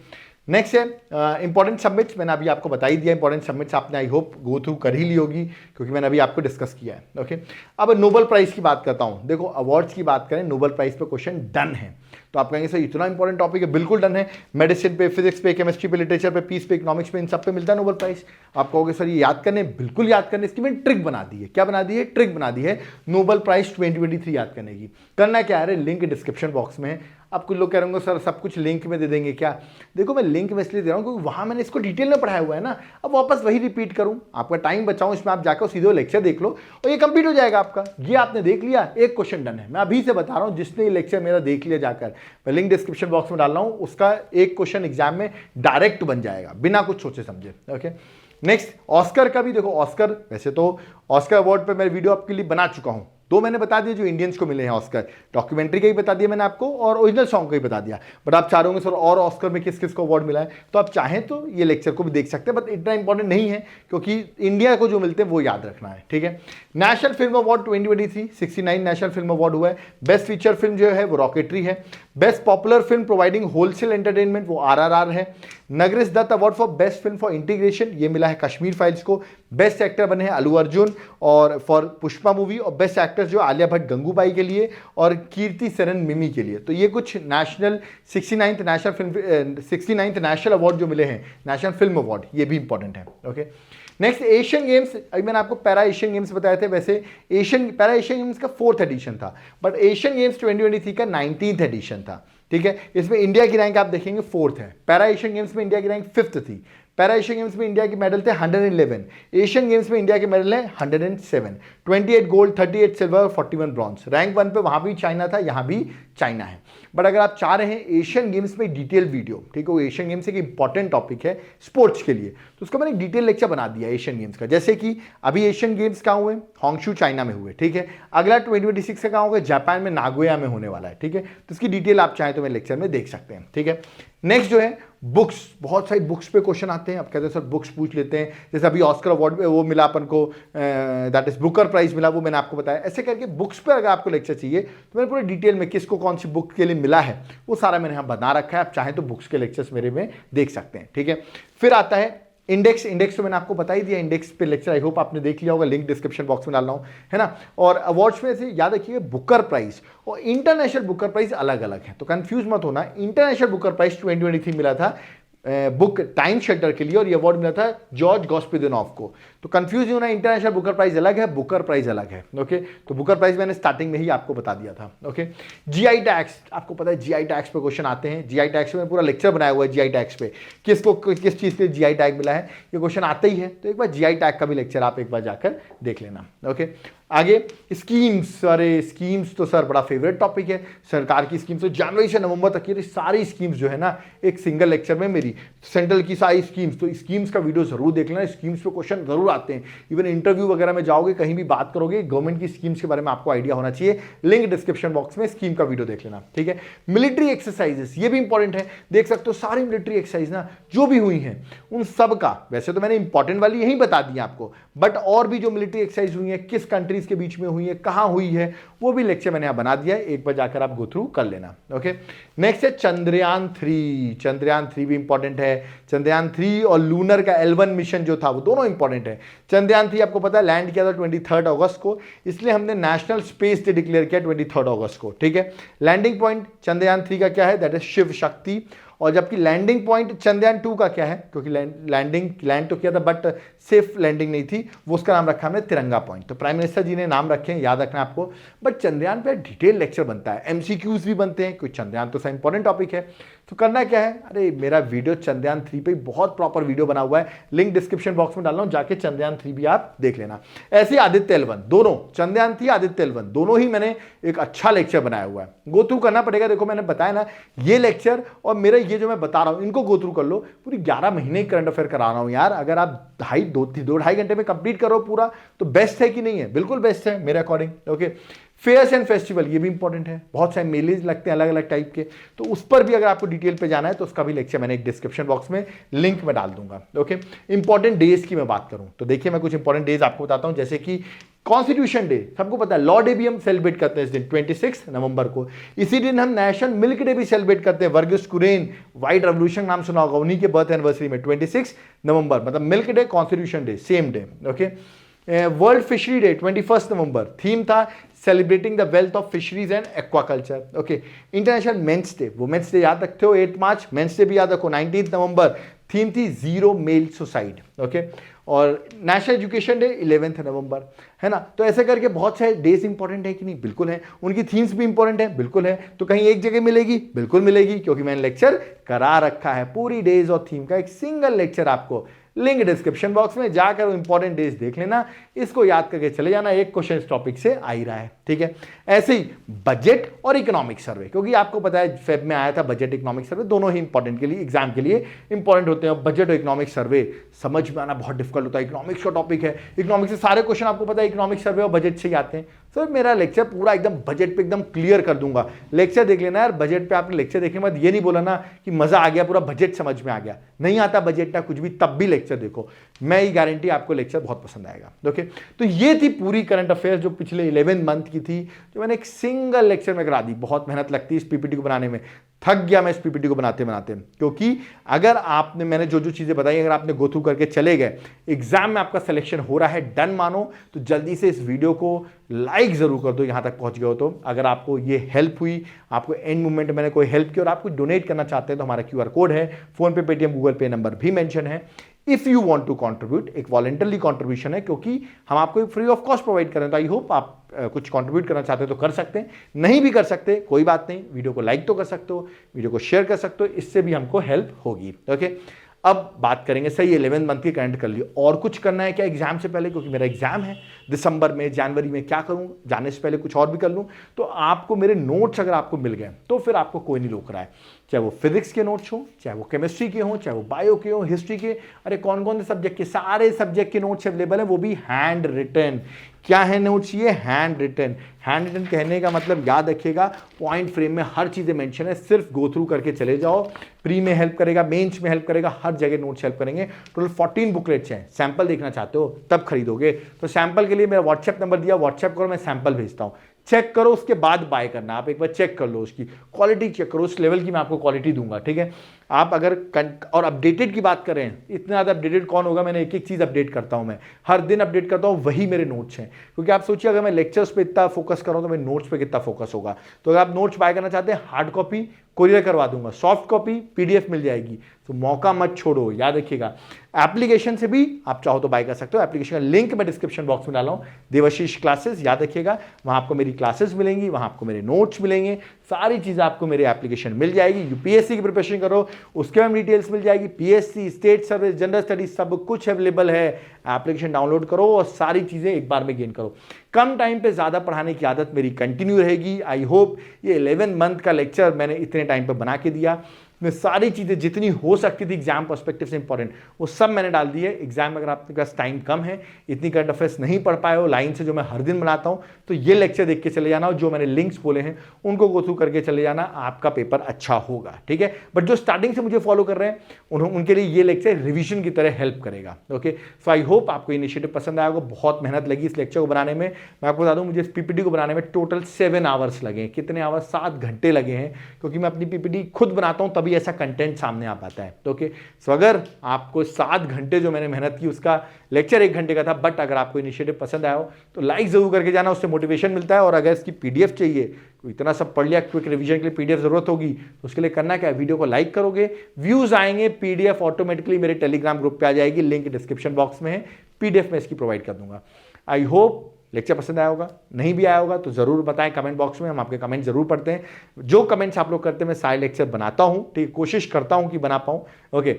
नेक्स्ट है इंपॉर्टेंट सबमिट्स, मैंने अभी आपको बता ही दिया। इंपॉर्टेंट सबमिट्स आपने आई होप गो थ्रू कर ही ली होगी, क्योंकि मैंने अभी आपको डिस्कस किया है। ओके, अब नोबेल प्राइज की बात करता हूं। देखो अवार्ड्स की बात करें, नोबेल प्राइज पे क्वेश्चन डन है, तो आप कहेंगे सर इतना इंपॉर्टेंट टॉपिक है, बिल्कुल डन है। मेडिसिन पे, फिजिक्स पे, केमिस्ट्री पे, लिटरेचर पे, पीस पे, इकोनॉमिक्स पे, इन सब पे मिलता है नोबेल प्राइज। आप कहोगे सर ये याद करने, बिल्कुल याद करने, इसकी मैंने ट्रिक बना दी है। क्या बना दी है? ट्रिक बना दी है नोबेल प्राइज 2023 याद करने की। करना क्या है, लिंक डिस्क्रिप्शन बॉक्स में है। अब कुछ लोग कह रहे होंगे सर सब कुछ लिंक में दे देंगे क्या? देखो मैं लिंक में इसलिए दे रहा हूँ क्योंकि वहां मैंने इसको डिटेल में पढ़ाया हुआ है ना, अब वापस वही रिपीट करूं, आपका टाइम बचाऊं, इसमें आप जाकर सीधे लेक्चर देख लो और ये कंप्लीट हो जाएगा आपका। ये आपने देख लिया, एक क्वेश्चन डन है। मैं अभी से बता रहा हूं, जिसने ये लेक्चर मेरा देख लिया जाकर, मैं लिंक डिस्क्रिप्शन बॉक्स में डाल रहा हूं, उसका एक क्वेश्चन एग्जाम में डायरेक्ट बन जाएगा बिना कुछ सोचे समझे। ओके, नेक्स्ट ऑस्कर का भी देखो, ऑस्कर वैसे तो ऑस्कर अवार्ड पे मैं वीडियो आपके लिए बना चुका हूं, 2 मैंने बता दिए जो इंडियंस को मिले हैं ऑस्कर, डॉक्यूमेंट्री का ही बता दिया मैंने आपको और ओरिजिनल सॉन्ग का ही बता दिया। बट आप चाह रहे होंगे सर और ऑस्कर में किस किस को अवार्ड मिला है, तो आप चाहें तो ये लेक्चर को भी देख सकते हैं, बट इतना इंपॉर्टेंट नहीं है क्योंकि इंडिया को जो मिलते हैं वो याद रखना है, ठीक है। National film award 2023 69 national film award हुआ है। बेस्ट फीचर फिल्म जो है वो रॉकेटरी है। Best popular film providing wholesale entertainment वो RRR है। Nargis Dutt award for best film for integration ये मिला है कश्मीर फाइल्स को। बेस्ट एक्टर बने हैं अल्लू अर्जुन और फॉर पुष्पा मूवी, और बेस्ट एक्टर्स जो आलिया भट्ट गंगूबाई के लिए और कीर्ति सरन मिमी के लिए। तो ये कुछ नेशनल 69th नेशनल अवार्ड जो मिले हैं, नेशनल फिल्म अवार्ड, ये भी इंपॉर्टेंट है। ओके, नेक्स्ट एशियन गेम्स, अभी मैंने आपको पैरा एशियन गेम्स बताए थे, वैसे पैरा एशियन गेम्स का 4th एडिशन था, बट एशियन गेम्स 2023 का 19th एडिशन था, ठीक है। इसमें इंडिया की रैंक आप देखेंगे 4th है। पैरा एशियन गेम्स में इंडिया की रैंक 5th थी। पैरा एशियन गेम्स में इंडिया के मेडल थे 111, एशियन गेम्स में इंडिया के मेडल हैं 107, 28 गोल्ड, 38 सिल्वर, 41 ब्रॉन्ज। रैंक 1 पे वहां भी चाइना था, यहां भी चाइना है। बट अगर आप चाह रहे हैं एशियन गेम्स में डिटेल वीडियो, ठीक है, वो एशियन गेम्स एक इंपॉर्टेंट टॉपिक है स्पोर्ट्स के लिए, तो उसका मैंने डिटेल लेक्चर बना दिया एशियन गेम्स का। जैसे कि अभी एशियन गेम्स कहाँ हुए, होंगशू चाइना में हुए, ठीक है। अगला 2026 का कहाँ होगा, जापान में नागोया में होने वाला है, ठीक है। तो इसकी डिटेल आप चाहें तो मैं लेक्चर में देख सकते हैं, ठीक है। नेक्स्ट जो है बुक्स, बहुत सारी बुक्स पे क्वेश्चन आते हैं। आप कहते हैं सर बुक्स पूछ लेते हैं, जैसे अभी ऑस्कर अवार्ड वो मिला अपन को, दैट इज बुकर प्राइज मिला, वो मैंने आपको बताया। ऐसे करके बुक्स पे अगर आपको लेक्चर चाहिए तो मैंने पूरे डिटेल में किसको कौन सी बुक के लिए मिला है वो सारा मैंने यहाँ बना रखा है। आप चाहें तो बुक्स के लेक्चर्स मेरे में देख सकते हैं, ठीक है। फिर आता है इंडेक्स तो मैंने आपको बता ही दिया, इंडेक्स पे लेक्चर आई होप आपने देख लिया होगा, लिंक डिस्क्रिप्शन बॉक्स में डाल रहा हूँ, है ना। और अवार्ड्स में से याद रखिए बुकर प्राइज और इंटरनेशनल बुकर प्राइज अलग अलग है, तो कंफ्यूज मत होना। इंटरनेशनल बुकर प्राइज 2023 मिला था बुक टाइम शेल्टर के लिए, और ये अवार्ड मिला था जॉर्ज गॉस्पिदिनॉफ को। तो कंफ्यूज नहीं होना, इंटरनेशनल बुकर प्राइज अलग है, बुकर प्राइज अलग है। ओके, तो बुकर प्राइज मैंने स्टार्टिंग में ही आपको बता दिया था। ओके, जीआई टैक्स, आपको पता है जीआई टैक्स पे क्वेश्चन आते हैं। जीआई टैक्स में पूरा लेक्चर बनाया हुआ है जीआई टैक्स पे, किसको किस चीज के जीआई टैग मिला है, ये क्वेश्चन आता ही है। तो एक बार जीआई टैग का भी लेक्चर आप एक बार जाकर देख लेना। ओके, आगे स्कीम्स, अरे स्कीम्स तो सर बड़ा फेवरेट टॉपिक है, सरकार की स्कीम्स तो जनवरी से नवंबर तक की सारी स्कीम्स जो है ना एक सिंगल लेक्चर में मेरी, सेंट्रल की सारी स्कीम्स, तो स्कीम्स का वीडियो जरूर देख लेना। स्कीम्स पे क्वेश्चन जरूर आते हैं, इवन इंटरव्यू वगैरह में जाओगे, कहीं भी बात करोगे, गवर्नमेंट की स्कीम्स के बारे में आपको आइडिया होना चाहिए। लिंक डिस्क्रिप्शन बॉक्स में स्कीम का वीडियो देख लेना, ठीक है। मिलिट्री एक्सरसाइजेस, ये भी इंपॉर्टेंट है, देख सकते हो सारी मिलिट्री एक्सरसाइज ना जो भी हुई हैं उन सब का, वैसे तो मैंने इंपॉर्टेंट वाली यही बता दी आपको, बट और भी जो मिलिट्री एक्सरसाइज हुई है, किस कंट्रीज के बीच में हुई है, कहां हुई है, वो भी लेक्चर मैंने यहां बना दिया है, एक बार जाकर आप गो थ्रू कर लेना। ओके, नेक्स्ट है चंद्रयान 3। चंद्रयान 3 भी इंपॉर्टेंट है। चंद्रयान 3 और लूनर का L1 मिशन जो था वो दोनों इंपॉर्टेंट है। चंद्रयान 3 आपको पता है लैंड किया था 23 अगस्त को, इसलिए हमने नेशनल स्पेस डे डिक्लेयर किया 23 अगस्त को, ठीक है। लैंडिंग पॉइंट चंद्रयान 3 का क्या है, दैट इज शिव शक्ति। और जबकि लैंडिंग पॉइंट चंद्रयान 2 का क्या है, क्योंकि लैंड तो किया था बट सेफ लैंडिंग नहीं थी, वो उसका नाम रखा हमने तिरंगा पॉइंट। तो प्राइम मिनिस्टर जी ने नाम रखे हैं, याद रखना आपको। बट चंद्रयान पे डिटेल लेक्चर बनता है, एमसीक्यूज भी बनते हैं, क्योंकि चंद्रयान तो सा इंपॉर्टेंट टॉपिक है। तो करना क्या है, अरे मेरा वीडियो चंद्रयान 3 पे बहुत प्रॉपर वीडियो बना हुआ है, लिंक डिस्क्रिप्शन बॉक्स में डाल रहा हूं, जाके चंद्रयान 3 भी आप देख लेना। ऐसे आदित्य L1 दोनों, चंद्रयान 3 आदित्य L1 दोनों ही मैंने एक अच्छा लेक्चर बनाया हुआ है, गो थ्रू करना पड़ेगा। देखो मैंने बताया ना, ये लेक्चर और मेरा ये जो मैं बता रहा हूं इनको गो थ्रू कर लो। पूरी 11 महीने करंट अफेयर करा रहा हूं यार, अगर आप दो ढाई घंटे में कंप्लीट करो पूरा, तो बेस्ट है कि नहीं है, बिल्कुल बेस्ट है मेरे according. Okay, fairs and festival, ये भी इंपॉर्टेंट है, बहुत सारे मेलेज लगते हैं अलग अलग टाइप के, तो उस पर भी अगर आपको डिटेल पे जाना है तो उसका भी लेक्चर मैंने एक डिस्क्रिप्शन बॉक्स में लिंक में डाल दूंगा। ओके, इंपॉर्टेंट डेज की मैं बात करूं तो देखिए मैं कुछ इंपॉर्टेंट डेज आपको बताता हूं, जैसे कि कॉन्स्टिट्यूशन डे, सबको पता है, लॉ डे भी हम सेलिब्रेट करते हैं इस दिन 26 नवंबर को। इसी दिन हम नेशनल मिल्क डे भी सेलिब्रेट करते हैं, वर्गीस कुरियन, व्हाइट रेवोल्यूशन नाम सुना होगा, उन्हीं के बर्थ एनिवर्सरी में 26 नवंबर, मतलब milk day constitution day same day. Okay, world fishery day 21 नवंबर, थीम था celebrating the wealth of fisheries and aquaculture. Okay, international men's day, women's day याद रखते हो 8 मार्च, मेंस डे भी याद रखो 19 नवंबर, थीम थी जीरो मेल सुसाइड। ओके, और नेशनल एजुकेशन डे 11 नवंबर, है ना। तो ऐसे करके बहुत सारे डेज इंपॉर्टेंट है कि नहीं, बिल्कुल है। उनकी थीम्स भी इंपॉर्टेंट है, बिल्कुल है। तो कहीं एक जगह मिलेगी, बिल्कुल मिलेगी, क्योंकि मैंने लेक्चर करा रखा है पूरी डेज और थीम का एक सिंगल लेक्चर, आपको लिंक डिस्क्रिप्शन बॉक्स में जाकर इंपॉर्टेंट डेज देख लेना, इसको याद करके चले जाना, एक क्वेश्चन इस टॉपिक से आ ही रहा है, ठीक है। ऐसे ही बजट और इकोनॉमिक सर्वे, क्योंकि आपको पता है फेब में आया था बजट इकोनॉमिक सर्वे, दोनों ही इंपॉर्टेंट के लिए, एग्जाम के लिए इंपॉर्टेंट होते हैं। बजट और इकोनॉमिक सर्वे समझ में आना बहुत डिफिकल्ट होता है, इकोनॉमिक्स का टॉपिक है, इकोनॉमिक्स से सारे क्वेश्चन आपको पता है इकोनॉमिक सर्वे और बजट से ही आते हैं। सर मेरा लेक्चर पूरा एकदम बजट पे एकदम क्लियर कर दूंगा, लेक्चर देख लेना यार। बजट पे आपने लेक्चर देखे मत ये नहीं बोला ना कि मजा आ गया, पूरा बजट समझ में आ गया, नहीं आता बजट ना कुछ भी, तब भी लेक्चर देखो, मैं ही गारंटी आपको लेक्चर बहुत पसंद आएगा। ओके, तो ये थी पूरी करंट अफेयर्स जो पिछले 11 मंथ की थी, जो मैंने एक सिंगल लेक्चर में करा दी। बहुत मेहनत लगती है इस पीपीटी को बनाने में, थक गया मैं इस पीपीटी को बनाते बनाते, क्योंकि अगर आपने मैंने जो जो चीजें बताई अगर आपने गो थ्रू करके चले गए, एग्जाम में आपका सिलेक्शन हो रहा है डन मानो, तो जल्दी से इस वीडियो को लाइक जरूर कर दो यहां तक पहुंच गए हो तो। अगर आपको ये हेल्प हुई, आपको एंड मोमेंट मैंने कोई हेल्प की और आप कुछ डोनेट करना चाहते हैं तो हमारा QR कोड है, PhonePe, Paytm, Google Pay number भी मेंशन है। If you want to contribute, एक वॉलंटरी कंट्रीब्यूशन है, क्योंकि हम आपको फ्री ऑफ कॉस्ट प्रोवाइड करें, तो आई होप आप कुछ कंट्रीब्यूट करना चाहते हो तो कर सकते हैं, नहीं भी कर सकते कोई बात नहीं, वीडियो को लाइक तो कर सकते हो, वीडियो को शेयर कर सकते हो, इससे भी हमको हेल्प होगी। ओके, अब बात करेंगे, सही 11 मंथ की करंट कर ली, और कुछ करना है क्या एग्जाम से पहले, क्योंकि मेरा एग्जाम है दिसंबर में, जनवरी में, क्या करूं, जाने से पहले कुछ और भी कर लूं। तो आपको मेरे नोट्स अगर आपको मिल गए तो फिर आपको कोई नहीं रोक रहा है, चाहे वो फिजिक्स के नोट्स हो, चाहे वो केमिस्ट्री के हो, चाहे वो बायो के हो, हिस्ट्री के, अरे कौन कौन से सब्जेक्ट के, सारे सब्जेक्ट के नोट्स अवेलेबल है, वो भी हैंड रिटन। क्या है नोट्स, ये हैंड रिटन। हैंड रिटन कहने का मतलब याद रखिएगा, पॉइंट फ्रेम में हर चीजें मेंशन है, सिर्फ गो थ्रू करके चले जाओ, प्री में हेल्प करेगा, मेंस में हेल्प करेगा, हर जगह नोट्स हेल्प करेंगे। टोटल 14 बुकलेट्स हैं, सैंपल देखना चाहते हो तब खरीदोगे, तो सैंपल के लिए मेरा व्हाट्सएप नंबर दिया, व्हाट्सएप करो, मैं सैंपल भेजता हूं, चेक करो, उसके बाद बाय करना। आप एक बार चेक कर लो, उसकी क्वालिटी चेक करो, उस लेवल की मैं आपको क्वालिटी दूंगा, ठीक है। आप अगर और अपडेटेड की बात करें, इतना ज़्यादा अपडेटेड कौन होगा, मैंने एक एक चीज़ अपडेट करता हूँ, मैं हर दिन अपडेट करता हूँ, वही मेरे नोट्स हैं। क्योंकि आप सोचिए अगर मैं लेक्चर्स पे इतना फोकस कर रहा हूँ तो मैं नोट्स पे कितना फोकस होगा। तो अगर आप नोट्स बाय करना चाहते हैं, हार्ड कॉपी कोरियर करवा दूंगा, सॉफ्ट कॉपी पीडीएफ मिल जाएगी, तो मौका मत छोड़ो, याद रखिएगा। एप्लीकेशन से भी आप चाहो तो बाय कर सकते हो, एप्लीकेशन का लिंक मैं डिस्क्रिप्शन बॉक्स में डाला हूं, देवाशीष क्लासेस, याद रखिएगा, वहां आपको मेरी क्लासेस मिलेंगी, वहां आपको मेरे नोट्स मिलेंगे, सारी चीजें आपको मेरे एप्लीकेशन मिल जाएगी। यूपीएससी की प्रिपरेशन करो उसके में डिटेल्स मिल जाएगी, PSC, state service, general studies, सब कुछ अवेलेबल है। एप्लीकेशन डाउनलोड करो और सारी चीजें एक बार में गेन करो। कम टाइम पे ज्यादा पढ़ाने की आदत मेरी कंटिन्यू रहेगी। आई होप ये 11 मंथ का लेक्चर मैंने इतने टाइम पे बना के दिया, मैं सारी चीज़ें जितनी हो सकती थी एग्जाम पर्सपेक्टिव से इंपॉर्टेंट वो सब मैंने डाल दी है। एग्जाम में अगर आपके पास टाइम कम है, इतनी करंट अफेयर्स नहीं पढ़ पाए हो लाइन से जो मैं हर दिन बनाता हूं, तो ये लेक्चर देख के चले जाना और जो मैंने लिंक्स बोले हैं उनको गो थ्रू करके चले जाना, आपका पेपर अच्छा होगा, ठीक है। बट जो स्टार्टिंग से मुझे फॉलो कर रहे हैं उनके लिए ये लेक्चर रिविजन की तरह हेल्प करेगा। ओके, सो आई होप आपको इनिशिएटिव पसंद आएगा। बहुत मेहनत लगी इस लेक्चर को बनाने में। मैं आपको बता दूं मुझे इस पीपीटी को बनाने में टोटल 7 आवर्स लगे हैं। कितने आवर्स? 7 घंटे लगे हैं, क्योंकि मैं अपनी पीपीटी खुद बनाता हूं तभी ऐसा कंटेंट सामने आ पाता है। तो ओके, सो अगर आपको 7 घंटे जो मैंने मेहनत की उसका लेक्चर 1 घंटे का था, बट अगर आपको इनिशिएटिव पसंद आया हो तो लाइक जरूर करके जाना, उससे मोटिवेशन मिलता है। और अगर इसकी पीडीएफ चाहिए, तो इतना सब पढ़ लिया, क्विक रिवीजन के लिए पीडीएफ जरूरत होगी, तो उसके लिए करना क्या है, वीडियो को लाइक करोगे, व्यूज आएंगे, पीडीएफ ऑटोमेटिकली मेरे टेलीग्राम ग्रुप पे आ जाएगी, लिंक डिस्क्रिप्शन बॉक्स में है, पीडीएफ में इसकी प्रोवाइड कर दूंगा। आई होप लेक्चर पसंद आया होगा, नहीं भी आया होगा तो जरूर बताएं कमेंट बॉक्स में, हम आपके कमेंट जरूर पढ़ते हैं। जो कमेंट्स आप लोग करते हैं मैं सारे लेक्चर बनाता हूं, ठीक, कोशिश करता हूं कि बना पाऊं। ओके,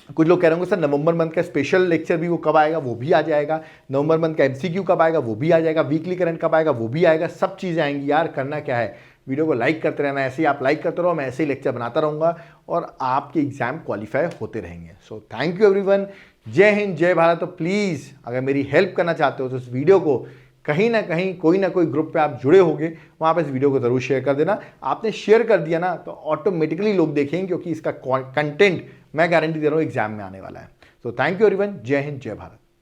कुछ लोग कह रहे होंगे सर नवंबर मंथ का स्पेशल लेक्चर भी वो कब आएगा, वो भी आ जाएगा। नवंबर मंथ का एमसीक्यू कब आएगा, वो भी आ जाएगा। वीकली करंट कब आएगा, वो भी आएगा। सब चीज़ें आएंगी यार। करना क्या है, वीडियो को लाइक करते रहना, ऐसे ही आप लाइक करते रहो, मैं ऐसे ही लेक्चर बनाता रहूँगा और आपके एग्जाम क्वालिफाई होते रहेंगे। सो थैंक यू एवरीवन, जय हिंद, जय भारत। तो प्लीज़ अगर मेरी हेल्प करना चाहते हो तो इस वीडियो को कहीं ना कहीं कोई ना कोई ग्रुप पे आप जुड़े होंगे, वहाँ पे इस वीडियो को जरूर शेयर कर देना। आपने शेयर कर दिया ना तो ऑटोमेटिकली लोग देखेंगे, क्योंकि इसका कंटेंट मैं गारंटी दे रहा हूँ एग्जाम में आने वाला है। तो थैंक यू एवरीवन, जय हिंद, जय भारत।